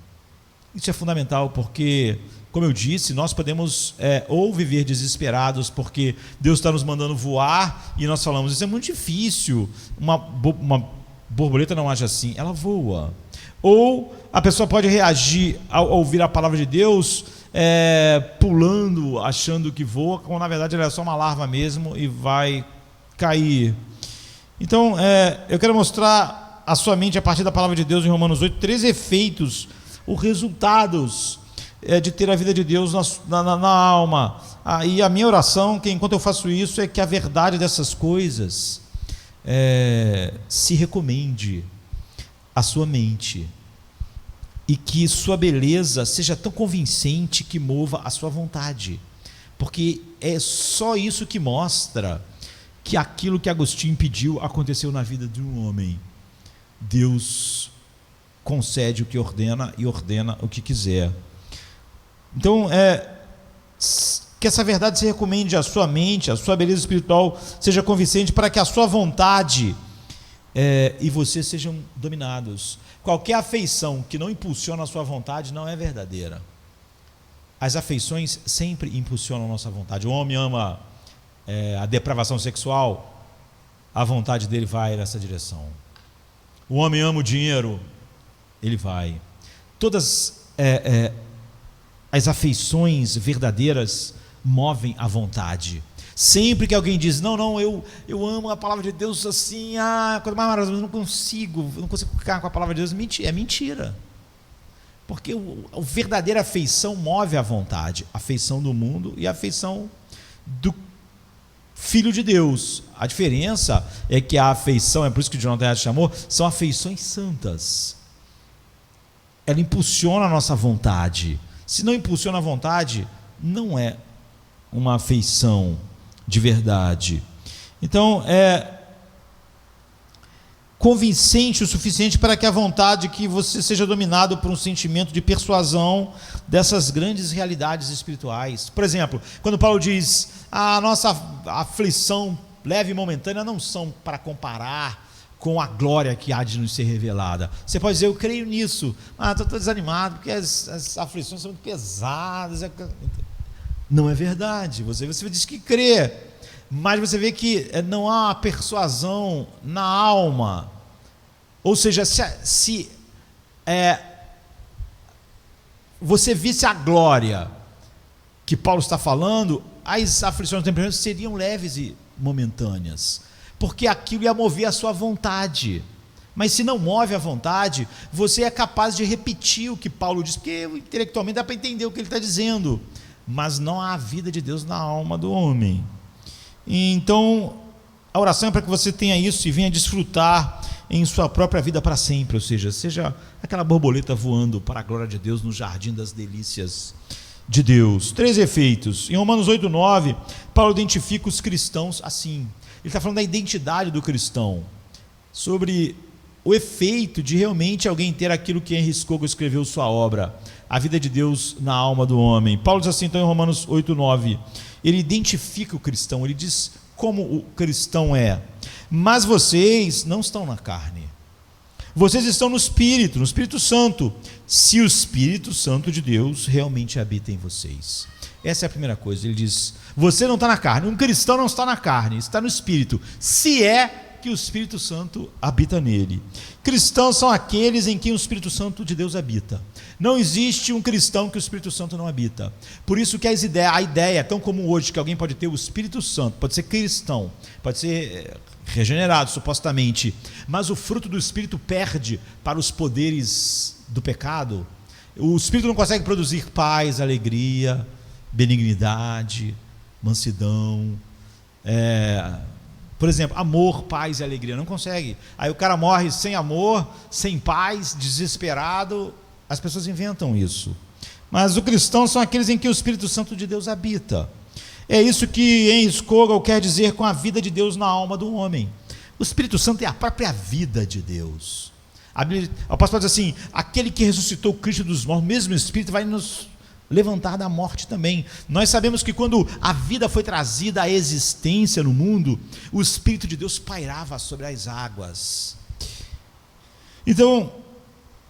Isso é fundamental porque, como eu disse, nós podemos ou viver desesperados porque Deus está nos mandando voar e nós falamos: isso é muito difícil, uma borboleta não age assim, ela voa. Ou a pessoa pode reagir ao ouvir a palavra de Deus pulando, achando que voa, quando na verdade ela é só uma larva mesmo e vai cair. Então, eu quero mostrar à sua mente, a partir da palavra de Deus em Romanos 8, 3 efeitos, os resultados de ter a vida de Deus na alma. E a minha oração, que enquanto eu faço isso, é que a verdade dessas coisas se recomende à sua mente e que sua beleza seja tão convincente que mova a sua vontade, porque é só isso que mostra que aquilo que Agostinho pediu aconteceu na vida de um homem. Deus concede o que ordena e ordena o que quiser. Então, que essa verdade se recomende à sua mente, a sua beleza espiritual seja convincente para que a sua vontade e você sejam dominados. Qualquer afeição que não impulsiona a sua vontade não é verdadeira. As afeições sempre impulsionam a nossa vontade. O homem ama a depravação sexual, a vontade dele vai nessa direção. O homem ama o dinheiro, ele vai. Todas as afeições verdadeiras movem a vontade. Sempre que alguém diz: não, eu amo a palavra de Deus assim, coisa mais maravilhosa, mas não consigo ficar com a palavra de Deus, é mentira. Porque a verdadeira afeição move a vontade, a afeição do mundo e a afeição do Filho de Deus. A diferença é que a afeição, é por isso que Jonathan Edwards chamou, são afeições santas. Ela impulsiona a nossa vontade. Se não impulsiona a vontade, não é uma afeição de verdade. Então, convincente o suficiente para que a vontade, que você seja dominado por um sentimento de persuasão dessas grandes realidades espirituais. Por exemplo, quando Paulo diz: a nossa aflição leve e momentânea não são para comparar com a glória que há de nos ser revelada. Você pode dizer: eu creio nisso, estou desanimado porque as aflições são muito pesadas. Não é verdade. Você diz que crê, mas você vê que não há uma persuasão na alma. Ou seja, se você visse a glória que Paulo está falando, as aflições do temperamento seriam leves e momentâneas, porque aquilo ia mover a sua vontade. Mas se não move a vontade, você é capaz de repetir o que Paulo diz, porque intelectualmente dá para entender o que ele está dizendo, mas não há a vida de Deus na alma do homem. Então, a oração é para que você tenha isso e venha desfrutar em sua própria vida para sempre, ou seja aquela borboleta voando para a glória de Deus no jardim das delícias de Deus. 3 efeitos. Em Romanos 8, 9, Paulo identifica os cristãos assim. Ele está falando da identidade do cristão, sobre o efeito de realmente alguém ter aquilo que Henry Scougal escreveu sua obra, a vida de Deus na alma do homem. Paulo diz assim, então, em Romanos 8, 9, ele identifica o cristão, ele diz como o cristão é: mas vocês não estão na carne, vocês estão no Espírito Santo, se o Espírito Santo de Deus realmente habita em vocês. Essa é a primeira coisa. Ele diz: você não está na carne, um cristão não está na carne, está no Espírito, se é que o Espírito Santo habita nele. Cristãos são aqueles em quem o Espírito Santo de Deus habita. Não existe um cristão que o Espírito Santo não habita. Por isso que a ideia é tão comum hoje, que alguém pode ter o Espírito Santo, pode ser cristão, pode ser regenerado supostamente, mas o fruto do Espírito perde para os poderes do pecado. O Espírito não consegue produzir paz, alegria, benignidade, mansidão, por exemplo, amor, paz e alegria, não consegue. Aí o cara morre sem amor, sem paz, desesperado. As pessoas inventam isso. Mas os cristãos são aqueles em que o Espírito Santo de Deus habita. É isso que em Scogel quer dizer com a vida de Deus na alma do homem. O Espírito Santo é a própria vida de Deus. O apóstolo diz assim: aquele que ressuscitou Cristo dos mortos, o mesmo Espírito vai nos levantar da morte também. Nós sabemos que quando a vida foi trazida à existência no mundo, o Espírito de Deus pairava sobre as águas. Então,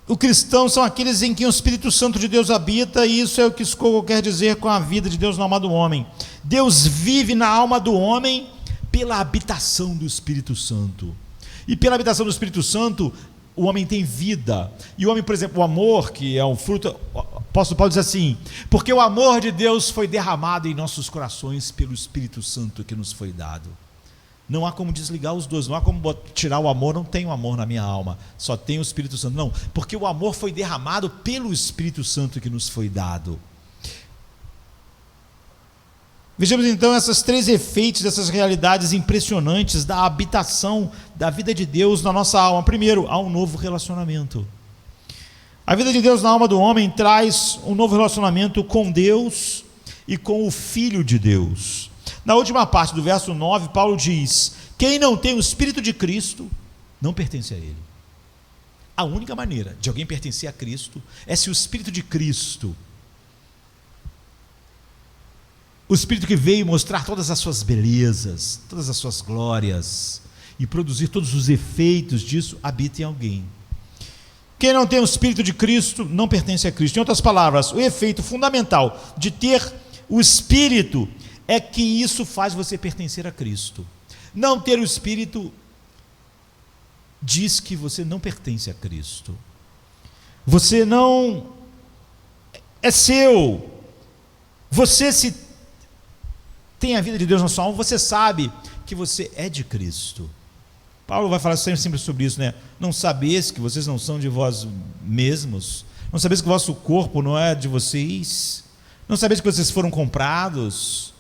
os cristãos são aqueles em quem o Espírito Santo de Deus habita, e isso é o que Scogel quer dizer com a vida de Deus na alma do homem. Deus vive na alma do homem pela habitação do Espírito Santo. E pela habitação do Espírito Santo, o homem tem vida. E o homem, por exemplo, o amor, que é um fruto, o apóstolo Paulo diz assim: porque o amor de Deus foi derramado em nossos corações pelo Espírito Santo que nos foi dado. Não há como desligar os dois, não há como tirar o amor. Não tenho amor na minha alma, só tenho o Espírito Santo. Não, porque o amor foi derramado pelo Espírito Santo que nos foi dado. Vejamos então esses três efeitos, essas realidades impressionantes da habitação da vida de Deus na nossa alma. Primeiro, há um novo relacionamento. A vida de Deus na alma do homem traz um novo relacionamento com Deus e com o Filho de Deus. Na última parte do verso 9, Paulo diz: quem não tem o Espírito de Cristo não pertence a Ele. A única maneira de alguém pertencer a Cristo é se o Espírito de Cristo, o Espírito que veio mostrar todas as suas belezas, todas as suas glórias e produzir todos os efeitos disso, habita em alguém. Quem não tem o Espírito de Cristo não pertence a Cristo. Em outras palavras, o efeito fundamental de ter o Espírito é que isso faz você pertencer a Cristo. Não ter o Espírito diz que você não pertence a Cristo. Você não é seu. Você, se tem a vida de Deus na sua alma, você sabe que você é de Cristo. Paulo vai falar sempre sobre isso, né? Não sabeis que vocês não são de vós mesmos? Não sabeis que o vosso corpo não é de vocês? Não sabeis que vocês foram comprados?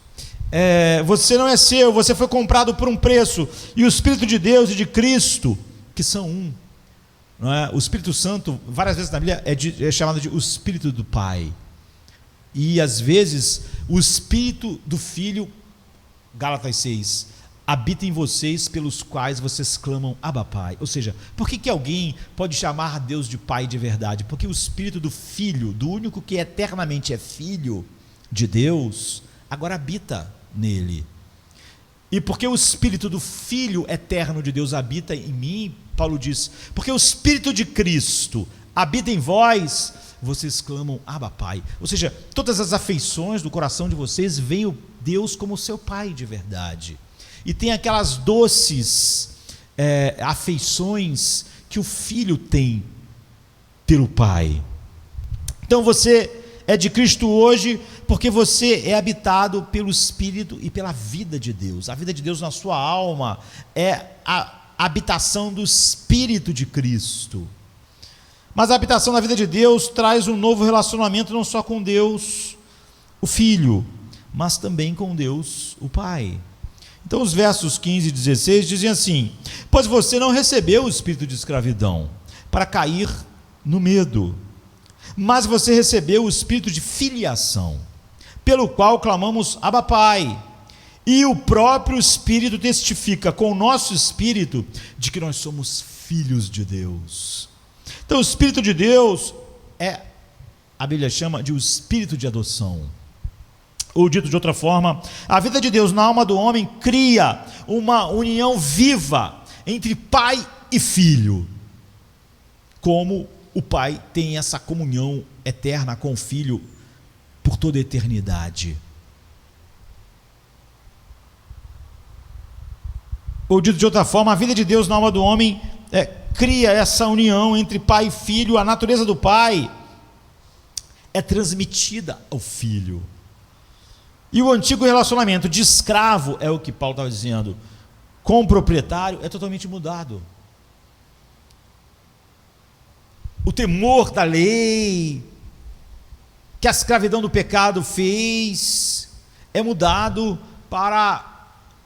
Você não é seu, você foi comprado por um preço. E o Espírito de Deus e de Cristo, que são um, não é? O Espírito Santo, várias vezes na Bíblia, é chamado de o Espírito do Pai. E às vezes o Espírito do Filho, Gálatas 6, habita em vocês, pelos quais vocês clamam Abba Pai. Ou seja, por que alguém pode chamar Deus de Pai de verdade? Porque o Espírito do Filho, do único que eternamente é Filho de Deus, agora habita nele. E porque o Espírito do Filho eterno de Deus habita em mim, Paulo diz, porque o Espírito de Cristo habita em vós, vocês clamam Abba Pai. Ou seja, todas as afeições do coração de vocês veem o Deus como seu Pai de verdade. E tem aquelas doces afeições que o Filho tem pelo Pai. Então você é de Cristo hoje porque você é habitado pelo Espírito e pela vida de Deus. A vida de Deus na sua alma é a habitação do Espírito de Cristo. Mas a habitação da vida de Deus traz um novo relacionamento não só com Deus, o Filho, mas também com Deus, o Pai. Então os versos 15 e 16 dizem assim: pois você não recebeu o espírito de escravidão para cair no medo, mas você recebeu o espírito de filiação, pelo qual clamamos Abba Pai. E o próprio Espírito testifica com o nosso espírito de que nós somos filhos de Deus. Então o Espírito de Deus a Bíblia chama de o espírito de adoção. Ou dito de outra forma, a vida de Deus na alma do homem cria uma união viva entre pai e filho. Como o pai tem essa comunhão eterna com o filho por toda a eternidade. ou dito de outra forma, a vida de Deus na alma do homem cria essa união entre pai e filho. A natureza do pai é transmitida ao filho. E o antigo relacionamento de escravo, é o que Paulo estava dizendo, com o proprietário, é totalmente mudado. O temor da lei, que a escravidão do pecado fez, é mudado para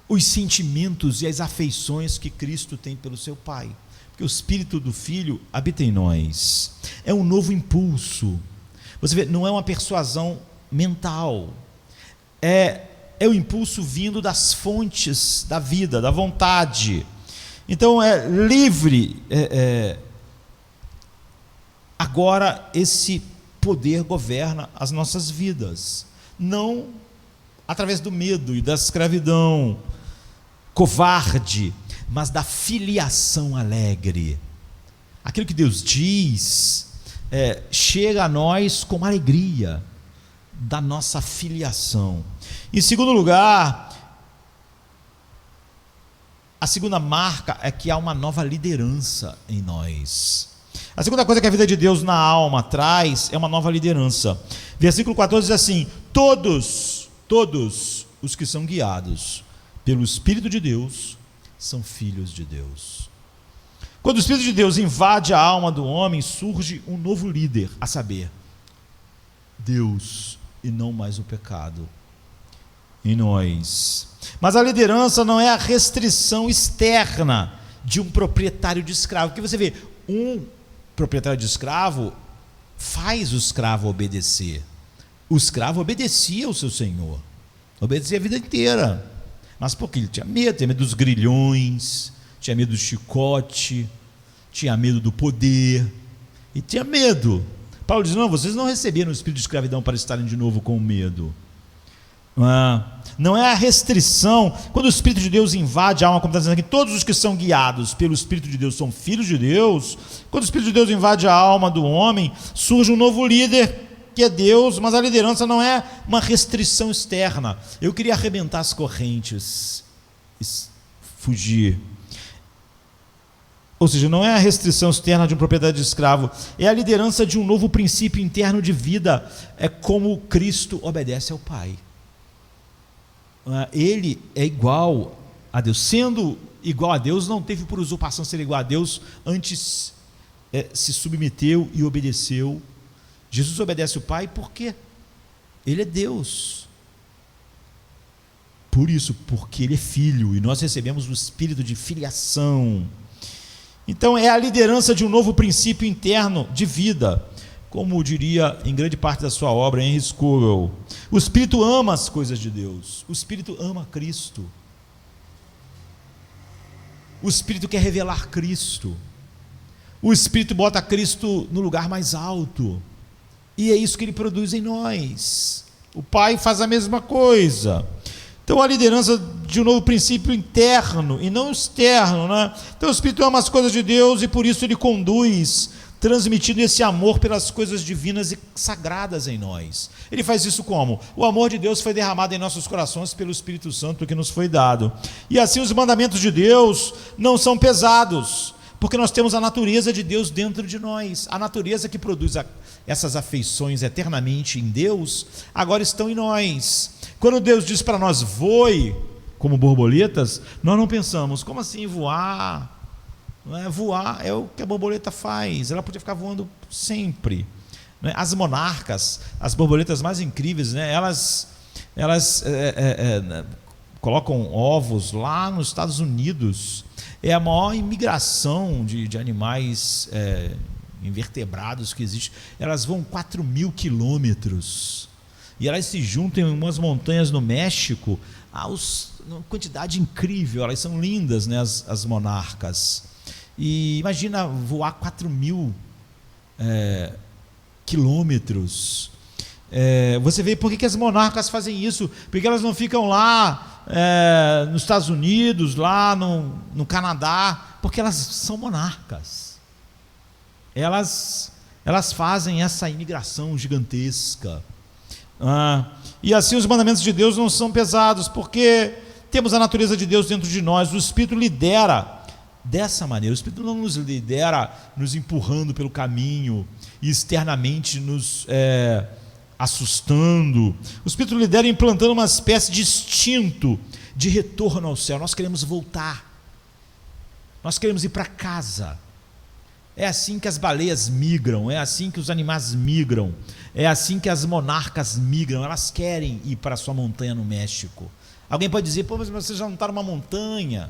os sentimentos e as afeições que Cristo tem pelo seu Pai. Porque o Espírito do Filho habita em nós. É um novo impulso. Você vê, não é uma persuasão mental. É o impulso vindo das fontes da vida, da vontade. Então é livre. Agora esse poder governa as nossas vidas. Não através do medo e da escravidão covarde, mas da filiação alegre. Aquilo que Deus diz chega a nós com alegria da nossa filiação. Em segundo lugar, a segunda marca é que há uma nova liderança em nós. A segunda coisa que a vida de Deus na alma traz é uma nova liderança. Versículo 14 diz assim: todos os que são guiados pelo Espírito de Deus são filhos de Deus. Quando o Espírito de Deus invade a alma do homem, surge um novo líder, a saber, Deus, e não mais o pecado em nós. Mas a liderança não é a restrição externa de um proprietário de escravo, porque você vê, um proprietário de escravo faz o escravo obedecer. O escravo obedecia ao seu senhor, obedecia a vida inteira, mas porque ele tinha medo dos grilhões, tinha medo do chicote, tinha medo do poder, e tinha medo. Paulo diz: não, vocês não receberam o espírito de escravidão para estarem de novo com medo. Não é a restrição. Quando o Espírito de Deus invade a alma, como está dizendo aqui, todos os que são guiados pelo Espírito de Deus são filhos de Deus. Quando o Espírito de Deus invade a alma do homem, surge um novo líder, que é Deus, mas a liderança não é uma restrição externa. Eu queria arrebentar as correntes, fugir. Ou seja, não é a restrição externa de um proprietário de escravo, é a liderança de um novo princípio interno de vida. É como Cristo obedece ao Pai. Ele é igual a Deus. Sendo igual a Deus, não teve por usurpação ser igual a Deus, antes se submeteu e obedeceu. Jesus obedece o Pai porque Ele é Deus. Por isso, porque Ele é Filho, e nós recebemos o espírito de filiação. Então é a liderança de um novo princípio interno de vida, como diria em grande parte da sua obra Henry Scougal. O Espírito ama as coisas de Deus, o Espírito ama Cristo, o Espírito quer revelar Cristo, o Espírito bota Cristo no lugar mais alto, e é isso que Ele produz em nós. O Pai faz a mesma coisa. Então a liderança de um novo princípio interno e não externo, né? Então o Espírito ama as coisas de Deus e por isso Ele conduz, transmitindo esse amor pelas coisas divinas e sagradas em nós. Ele faz isso como? O amor de Deus foi derramado em nossos corações pelo Espírito Santo que nos foi dado. E assim os mandamentos de Deus não são pesados, porque nós temos a natureza de Deus dentro de nós. A natureza que produz essas afeições eternamente em Deus, agora estão em nós. Quando Deus diz para nós, voe como borboletas, nós não pensamos, como assim voar? Não é? Voar é o que a borboleta faz, ela podia ficar voando sempre. Não é? As monarcas, as borboletas mais incríveis, né? elas colocam ovos lá nos Estados Unidos. É a maior imigração de animais invertebrados que existe. Elas vão 4.000 quilômetros e elas se juntam em umas montanhas no México, uma quantidade incrível. Elas são lindas, né, as monarcas. E imagina voar 4.000 quilômetros. Você vê por que as monarcas fazem isso? Porque elas não ficam lá nos Estados Unidos, lá no Canadá, porque elas são monarcas. Elas fazem essa imigração gigantesca. E assim os mandamentos de Deus não são pesados, porque temos a natureza de Deus dentro de nós. O Espírito lidera dessa maneira. O Espírito não nos lidera nos empurrando pelo caminho e externamente nos assustando. O Espírito lidera implantando uma espécie de instinto de retorno ao céu. Nós queremos voltar, nós queremos ir para casa. É assim que as baleias migram, é assim que os animais migram, é assim que as monarcas migram. Elas querem ir para a sua montanha no México. Alguém pode dizer: pô, mas você já não está numa montanha,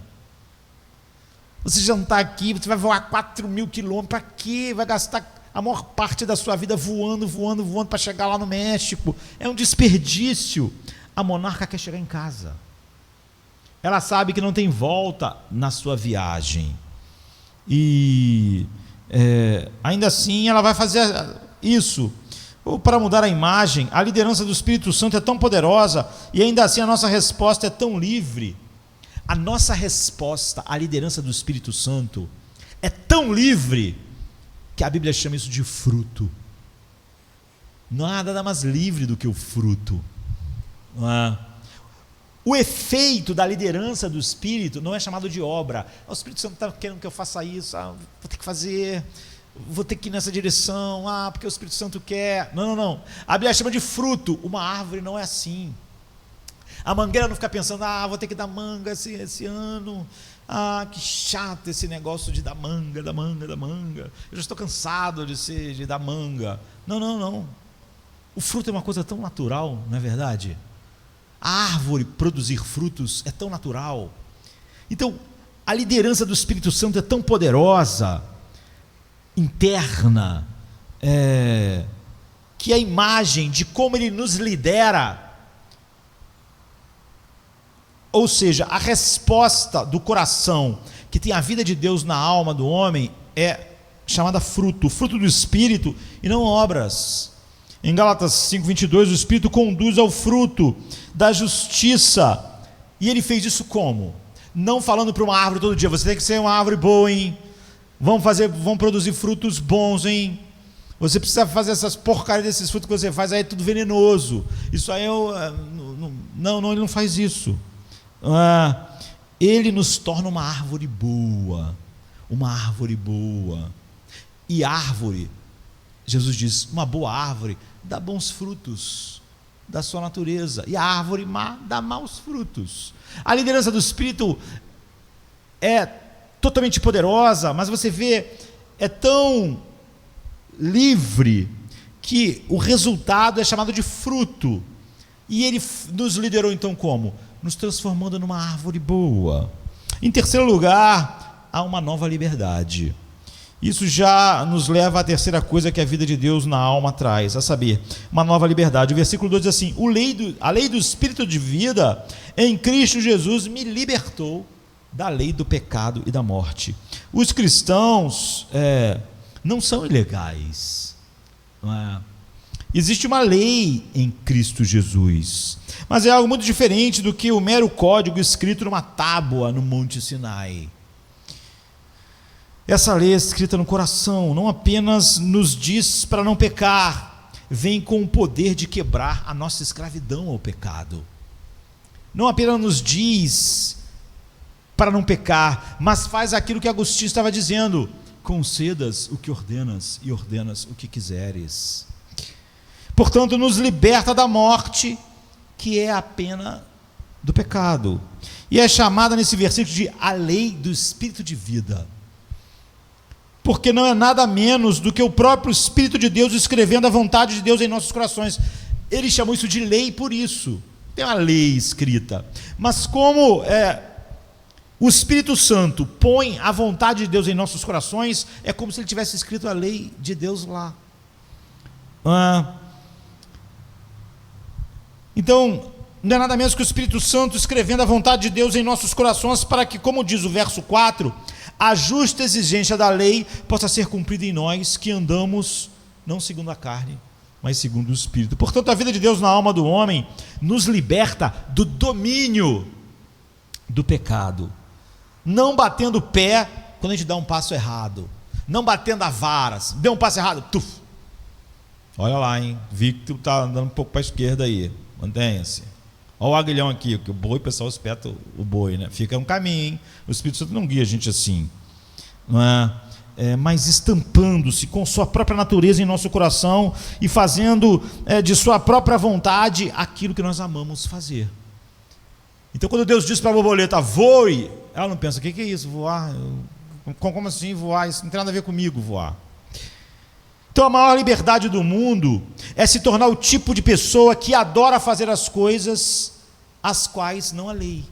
você já não está aqui, você vai voar 4.000 quilômetros, para quê? Vai gastar a maior parte da sua vida voando para chegar lá no México. É um desperdício. A monarca quer chegar em casa. Ela sabe que não tem volta na sua viagem. E ainda assim ela vai fazer isso. Para mudar a imagem, a liderança do Espírito Santo é tão poderosa e ainda assim a nossa resposta é tão livre. A nossa resposta à liderança do Espírito Santo é tão livre que a Bíblia chama isso de fruto. Não há nada mais livre do que o fruto. O efeito da liderança do Espírito não é chamado de obra. O Espírito Santo está querendo que eu faça isso, vou ter que fazer, vou ter que ir nessa direção, porque o Espírito Santo quer. Não. A Bíblia chama de fruto. Uma árvore não é assim. A mangueira não fica pensando: vou ter que dar manga esse ano, que chato esse negócio de dar manga, eu já estou cansado de dar manga. Não. O fruto é uma coisa tão natural, não é verdade? A árvore produzir frutos é tão natural. Então, a liderança do Espírito Santo é tão poderosa, interna, que a imagem de como ele nos lidera, ou seja, a resposta do coração que tem a vida de Deus na alma do homem, é chamada fruto, fruto do Espírito e não obras. Em Gálatas 5:22, o Espírito conduz ao fruto da justiça. E ele fez isso como? Não falando para uma árvore todo dia: você tem que ser uma árvore boa, hein? Vamos produzir frutos bons, hein? Você precisa fazer essas porcarias desses frutos que você faz, aí é tudo venenoso. Isso aí não, ele não faz isso. Ele nos torna uma árvore boa. E árvore, Jesus diz, uma boa árvore dá bons frutos da sua natureza, e a árvore má dá maus frutos. A liderança do Espírito é totalmente poderosa, mas você vê, é tão livre que o resultado é chamado de fruto. E ele nos liderou então como? Nos transformando numa árvore boa. Em terceiro lugar, há uma nova liberdade. Isso já nos leva à terceira coisa que a vida de Deus na alma traz, a saber, uma nova liberdade. O versículo 2 diz assim: a lei do Espírito de vida em Cristo Jesus me libertou da lei do pecado e da morte. Os cristãos não são ilegais, não é? Existe uma lei em Cristo Jesus, mas é algo muito diferente do que o mero código escrito numa tábua no Monte Sinai. Essa lei é escrita no coração, não apenas nos diz para não pecar, vem com o poder de quebrar a nossa escravidão ao pecado. Não apenas nos diz para não pecar, mas faz aquilo que Agostinho estava dizendo: concedas o que ordenas e ordenas o que quiseres. Portanto, nos liberta da morte, que é a pena do pecado. E é chamada nesse versículo de a lei do Espírito de vida. Porque não é nada menos do que o próprio Espírito de Deus escrevendo a vontade de Deus em nossos corações. Ele chamou isso de lei por isso. Tem uma lei escrita. Mas como o Espírito Santo põe a vontade de Deus em nossos corações, é como se ele tivesse escrito a lei de Deus lá. Então, não é nada menos que o Espírito Santo escrevendo a vontade de Deus em nossos corações, para que, como diz o verso 4, a justa exigência da lei possa ser cumprida em nós, que andamos não segundo a carne, mas segundo o Espírito. Portanto, a vida de Deus na alma do homem nos liberta do domínio do pecado, não batendo o pé quando a gente dá um passo errado, não batendo a varas, deu um passo errado, olha lá, hein, vi que tu está andando um pouco para a esquerda aí, mantenha-se, Olha o aguilhão aqui, que o boi, o pessoal espeta o boi, né? Fica um caminho, hein? O Espírito Santo não guia a gente assim, não é? Mas estampando-se com sua própria natureza em nosso coração e fazendo de sua própria vontade aquilo que nós amamos fazer. Então, quando Deus diz para a borboleta, voe, ela não pensa, o que é isso, voar? Como assim voar? Isso não tem nada a ver comigo, voar. Então, a maior liberdade do mundo é se tornar o tipo de pessoa que adora fazer as coisas as quais não há lei.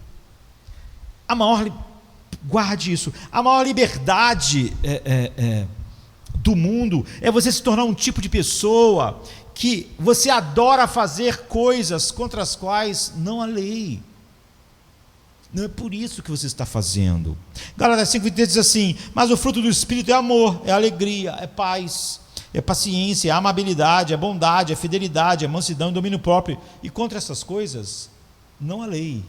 Guarde isso, a maior liberdade do mundo é você se tornar um tipo de pessoa que você adora fazer coisas contra as quais não há lei. Não é por isso que você está fazendo. Gálatas 5:23 diz assim, mas o fruto do Espírito é amor, é alegria, é paz, é paciência, é amabilidade, é bondade, é fidelidade, é mansidão e domínio próprio, e contra essas coisas não há lei.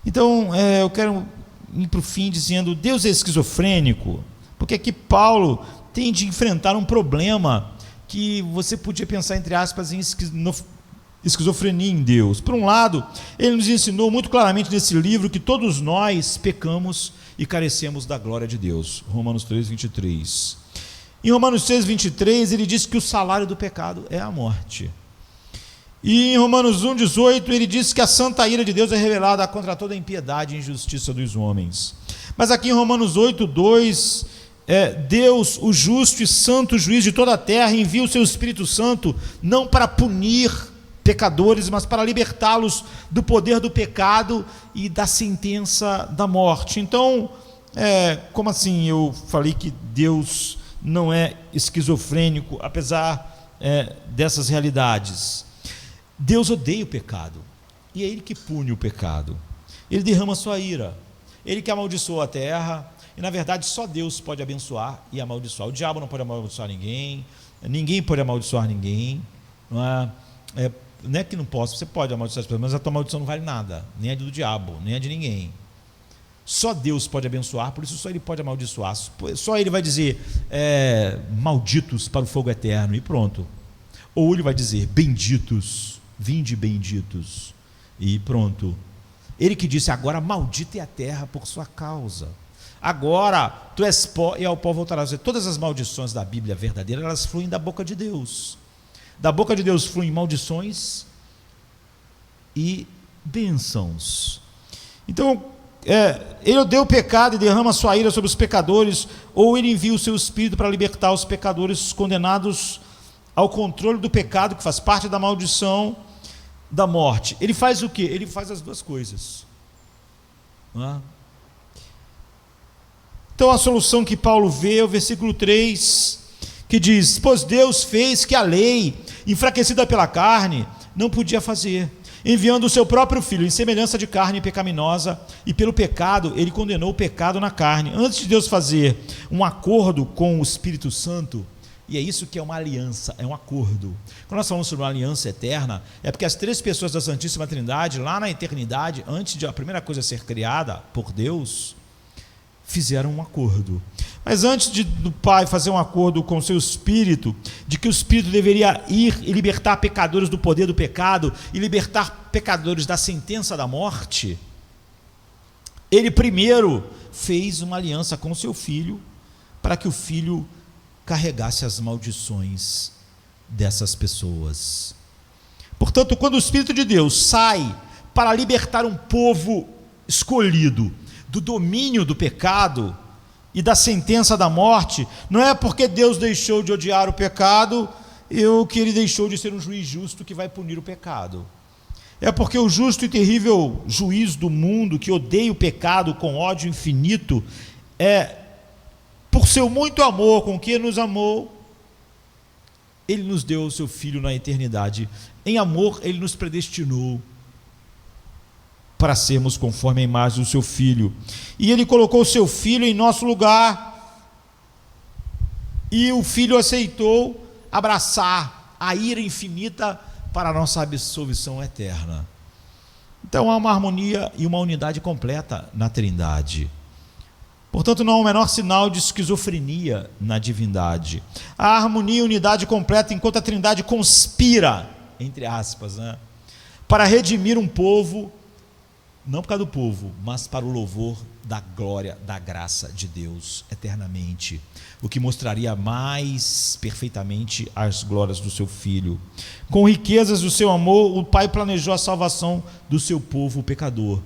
Então, eu quero ir para o fim dizendo, Deus é esquizofrênico, porque aqui Paulo tem de enfrentar um problema que você podia pensar, entre aspas, em esquizofrenia em Deus. Por um lado, ele nos ensinou muito claramente nesse livro que todos nós pecamos e carecemos da glória de Deus. Romanos 3:23. Em Romanos 6:23, ele diz que o salário do pecado é a morte. E em Romanos 1:18, ele diz que a santa ira de Deus é revelada contra toda a impiedade e injustiça dos homens. Mas aqui em Romanos 8:2, Deus, o justo e santo juiz de toda a terra, envia o seu Espírito Santo não para punir pecadores, mas para libertá-los do poder do pecado e da sentença da morte. Então, como assim eu falei que Deus não é esquizofrênico, apesar dessas realidades? Deus odeia o pecado, e é Ele que pune o pecado. Ele derrama sua ira, Ele que amaldiçoa a terra, e na verdade só Deus pode abençoar e amaldiçoar. O diabo não pode amaldiçoar ninguém, ninguém pode amaldiçoar ninguém, não é que não possa, você pode amaldiçoar as pessoas, mas a tua maldição não vale nada, nem a do diabo, nem a de ninguém. Só Deus pode abençoar, por isso só Ele pode amaldiçoar, só Ele vai dizer, malditos para o fogo eterno, e pronto. Ou Ele vai dizer, benditos, vinde benditos, e pronto. Ele que disse, agora maldita é a terra por sua causa, agora tu és pó e ao pó voltarás. Todas as maldições da Bíblia verdadeira, elas fluem da boca de Deus. Da boca de Deus fluem maldições e bênçãos. Então, Ele odeia o pecado e derrama sua ira sobre os pecadores, ou Ele envia o seu Espírito para libertar os pecadores condenados ao controle do pecado, que faz parte da maldição da morte. Ele faz o quê? Ele faz as duas coisas. Então a solução que Paulo vê é o versículo 3, que diz, pois Deus fez que a lei, enfraquecida pela carne, não podia fazer, enviando o seu próprio Filho em semelhança de carne pecaminosa, e pelo pecado ele condenou o pecado na carne, antes de Deus fazer um acordo com o Espírito Santo. E é isso que é uma aliança, é um acordo. Quando nós falamos sobre uma aliança eterna, é porque as três pessoas da Santíssima Trindade, lá na eternidade, antes de a primeira coisa ser criada por Deus, fizeram um acordo. Mas antes do Pai fazer um acordo com o seu Espírito, de que o Espírito deveria ir e libertar pecadores do poder do pecado, e libertar pecadores da sentença da morte, Ele primeiro fez uma aliança com o seu Filho, para que o Filho carregasse as maldições dessas pessoas. Portanto, quando o Espírito de Deus sai para libertar um povo escolhido do domínio do pecado e da sentença da morte, não é porque Deus deixou de odiar o pecado ou que Ele deixou de ser um juiz justo que vai punir o pecado. É porque o justo e terrível juiz do mundo, que odeia o pecado com ódio infinito, por seu muito amor com que nos amou, Ele nos deu o seu Filho na eternidade. Em amor, Ele nos predestinou para sermos conforme a imagem do seu Filho. E Ele colocou o seu Filho em nosso lugar, e o Filho aceitou abraçar a ira infinita para a nossa absolvição eterna. Então há uma harmonia e uma unidade completa na Trindade. Portanto, não há o menor sinal de esquizofrenia na divindade. Há harmonia e unidade completa enquanto a Trindade conspira, entre aspas, para redimir um povo, não por causa do povo, mas para o louvor da glória, da graça de Deus eternamente, o que mostraria mais perfeitamente as glórias do seu Filho. Com riquezas do seu amor, o Pai planejou a salvação do seu povo pecador.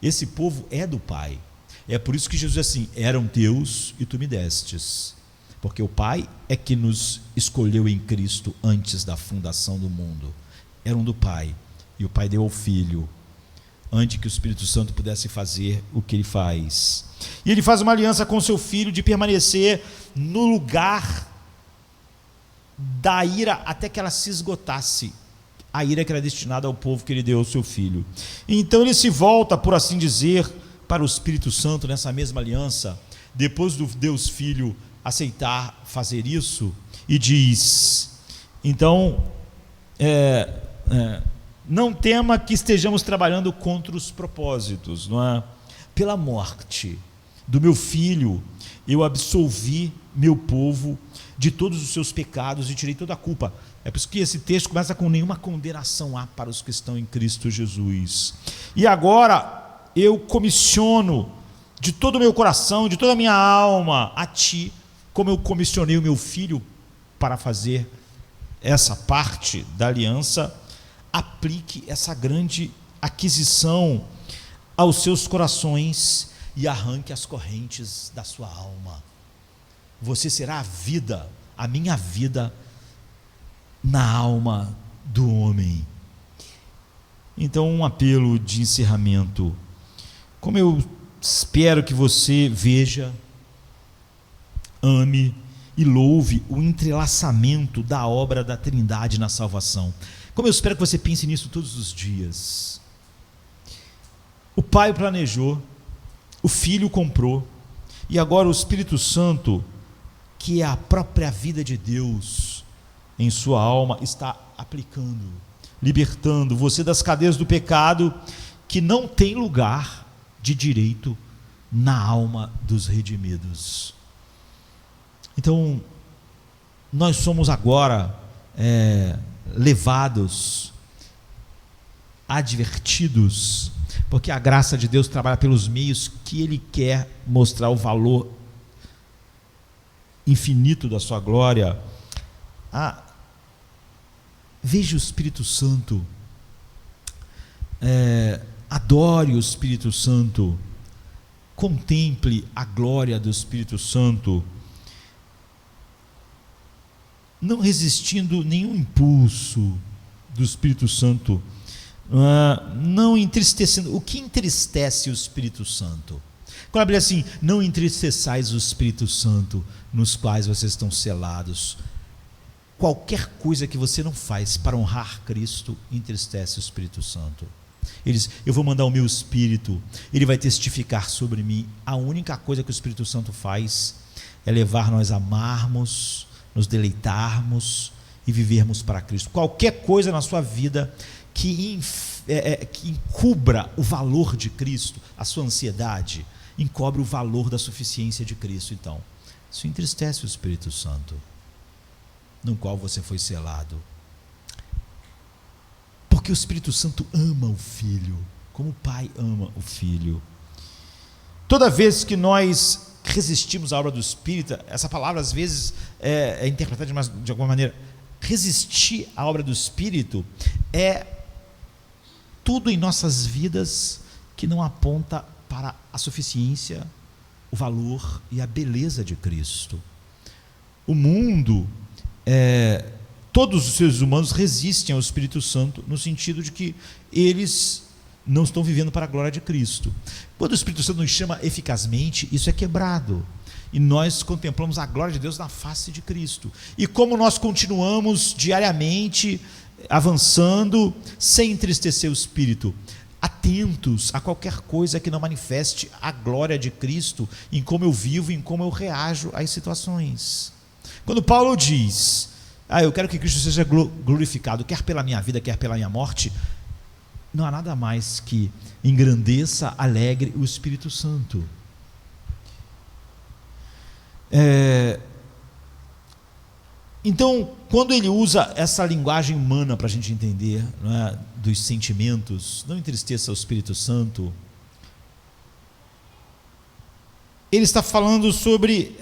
Esse povo é do Pai. É por isso que Jesus diz assim: eram teus e tu me destes. Porque o Pai é que nos escolheu em Cristo antes da fundação do mundo. Eram do Pai, e o Pai deu ao Filho, antes que o Espírito Santo pudesse fazer o que ele faz. E ele faz uma aliança com o seu Filho de permanecer no lugar da ira até que ela se esgotasse, a ira que era destinada ao povo que ele deu ao seu Filho. Então ele se volta, por assim dizer, para o Espírito Santo nessa mesma aliança, depois do Deus Filho aceitar fazer isso, e diz: então, não tema que estejamos trabalhando contra os propósitos, não é? Pela morte do meu Filho, eu absolvi meu povo de todos os seus pecados e tirei toda a culpa. É por isso que esse texto começa com: nenhuma condenação há para os que estão em Cristo Jesus. E agora eu comissiono de todo o meu coração, de toda a minha alma, a ti, como eu comissionei o meu Filho para fazer essa parte da aliança. Aplique essa grande aquisição aos seus corações e arranque as correntes da sua alma. Você será a vida, a minha vida, na alma do homem. Então, um apelo de encerramento. Como eu espero que você veja, ame e louve o entrelaçamento da obra da Trindade na salvação. Como eu espero que você pense nisso todos os dias. O Pai planejou, o Filho comprou, e agora o Espírito Santo, que é a própria vida de Deus em sua alma, está aplicando, libertando você das cadeias do pecado, que não tem lugar de direito na alma dos redimidos. Então, nós somos agora levados, advertidos, porque a graça de Deus trabalha pelos meios que Ele quer mostrar o valor infinito da sua glória. Veja o Espírito Santo, adore o Espírito Santo, contemple a glória do Espírito Santo, não resistindo nenhum impulso do Espírito Santo, não entristecendo. O que entristece o Espírito Santo? Quando a Bíblia diz assim: não entristeçais o Espírito Santo, nos quais vocês estão selados. Qualquer coisa que você não faz para honrar Cristo entristece o Espírito Santo. Ele diz: eu vou mandar o meu Espírito, ele vai testificar sobre mim. A única coisa que o Espírito Santo faz é levar nós a amarmos, nos deleitarmos e vivermos para Cristo. Qualquer coisa na sua vida que encubra o valor de Cristo, a sua ansiedade, encobre o valor da suficiência de Cristo. Então, isso entristece o Espírito Santo, no qual você foi selado. Porque o Espírito Santo ama o Filho, como o Pai ama o Filho. Toda vez que nós resistimos à obra do Espírito, essa palavra às vezes é interpretada de alguma maneira. Resistir à obra do Espírito é tudo em nossas vidas que não aponta para a suficiência, o valor e a beleza de Cristo. O mundo, todos os seres humanos resistem ao Espírito Santo, no sentido de que eles não estão vivendo para a glória de Cristo. Quando o Espírito Santo nos chama eficazmente, isso é quebrado, e nós contemplamos a glória de Deus na face de Cristo. E como nós continuamos diariamente avançando, sem entristecer o Espírito, atentos a qualquer coisa que não manifeste a glória de Cristo em como eu vivo, em como eu reajo às situações. Quando Paulo diz: eu quero que Cristo seja glorificado, quer pela minha vida, quer pela minha morte, não há nada mais que engrandeça, alegre o Espírito Santo. Então, quando ele usa essa linguagem humana para a gente entender, não é, dos sentimentos, não entristeça o Espírito Santo, ele está falando sobre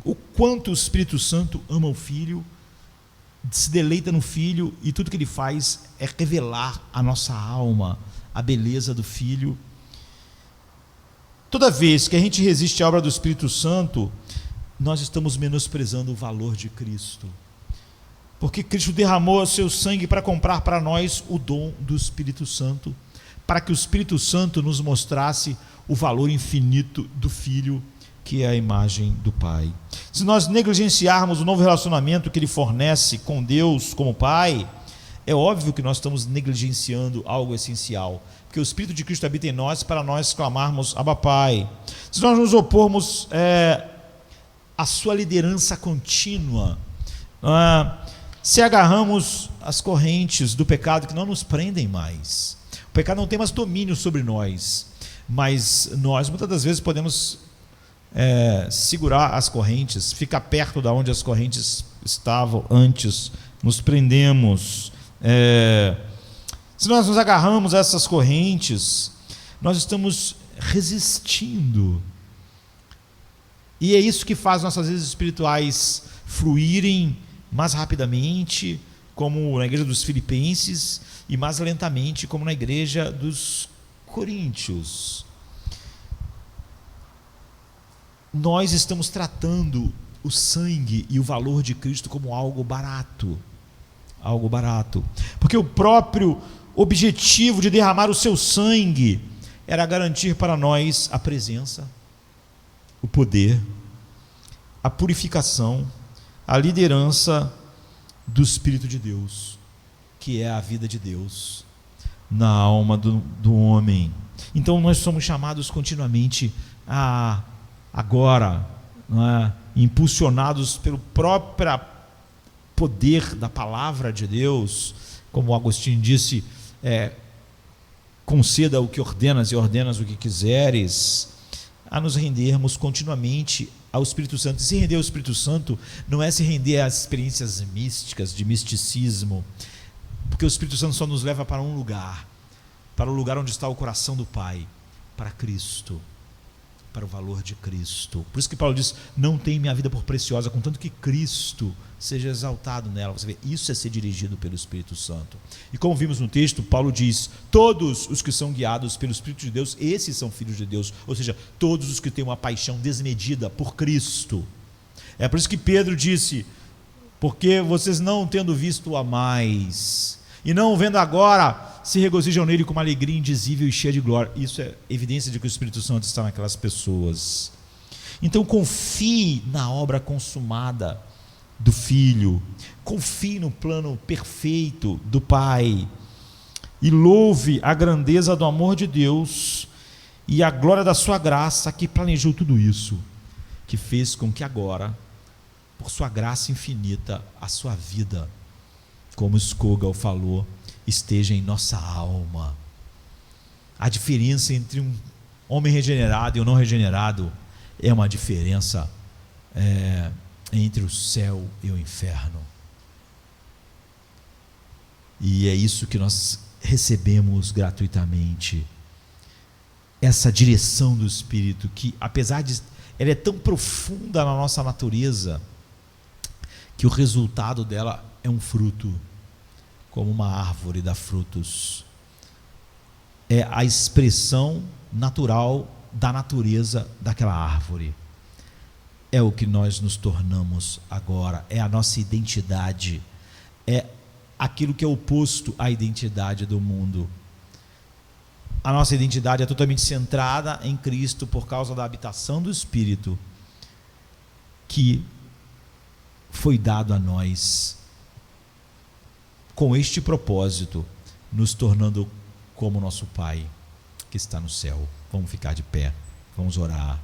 o quanto o Espírito Santo ama o Filho, se deleita no Filho, e tudo que ele faz é revelar a nossa alma, a beleza do Filho. Toda vez que a gente resiste à obra do Espírito Santo, nós estamos menosprezando o valor de Cristo, porque Cristo derramou o seu sangue para comprar para nós o dom do Espírito Santo, para que o Espírito Santo nos mostrasse o valor infinito do Filho, que é a imagem do Pai. Se nós negligenciarmos o novo relacionamento que ele fornece com Deus como Pai, é óbvio que nós estamos negligenciando algo essencial, porque o Espírito de Cristo habita em nós para nós clamarmos Abba Pai. Se nós nos opormos à sua liderança contínua, se agarramos às correntes do pecado que não nos prendem mais, o pecado não tem mais domínio sobre nós, mas nós muitas das vezes podemos segurar as correntes, ficar perto da onde as correntes estavam antes, nos prendemos. Se nós nos agarramos a essas correntes, nós estamos resistindo, e é isso que faz nossas vidas espirituais fluírem mais rapidamente, como na igreja dos Filipenses, e mais lentamente, como na igreja dos Coríntios. Nós estamos tratando o sangue e o valor de Cristo como algo barato, porque o próprio objetivo de derramar o seu sangue era garantir para nós a presença, o poder, a purificação, a liderança do Espírito de Deus, que é a vida de Deus na alma do homem. Então nós somos chamados continuamente a agora, impulsionados pelo próprio poder da palavra de Deus, como Agostinho disse, conceda o que ordenas e ordenas o que quiseres, a nos rendermos continuamente ao Espírito Santo. E se render ao Espírito Santo não é se render às experiências místicas, de misticismo, porque o Espírito Santo só nos leva para um lugar, para o lugar onde está o coração do Pai, para Cristo, para o valor de Cristo. Por isso que Paulo diz: não tem minha vida por preciosa, contanto que Cristo seja exaltado nela. Você vê, isso é ser dirigido pelo Espírito Santo. E como vimos no texto, Paulo diz: todos os que são guiados pelo Espírito de Deus, esses são filhos de Deus. Ou seja, todos os que têm uma paixão desmedida por Cristo. É por isso que Pedro disse: porque vocês não tendo visto a mais, e não o vendo agora, se regozijam nele com uma alegria indizível e cheia de glória. Isso é evidência de que o Espírito Santo está naquelas pessoas. Então confie na obra consumada do Filho, confie no plano perfeito do Pai, e louve a grandeza do amor de Deus e a glória da sua graça, que planejou tudo isso, que fez com que agora, por sua graça infinita, a sua vida, como Skogal falou, esteja em nossa alma. A diferença entre um homem regenerado e um não regenerado é uma diferença entre o céu e o inferno. E é isso que nós recebemos gratuitamente, essa direção do Espírito, que apesar de ela é tão profunda na nossa natureza, que o resultado dela é um fruto, como uma árvore dá frutos. É a expressão natural da natureza daquela árvore. É o que nós nos tornamos agora, é a nossa identidade, é aquilo que é oposto à identidade do mundo. A nossa identidade é totalmente centrada em Cristo por causa da habitação do Espírito que foi dado a nós com este propósito, nos tornando como nosso Pai que está no céu. Vamos ficar de pé, vamos orar.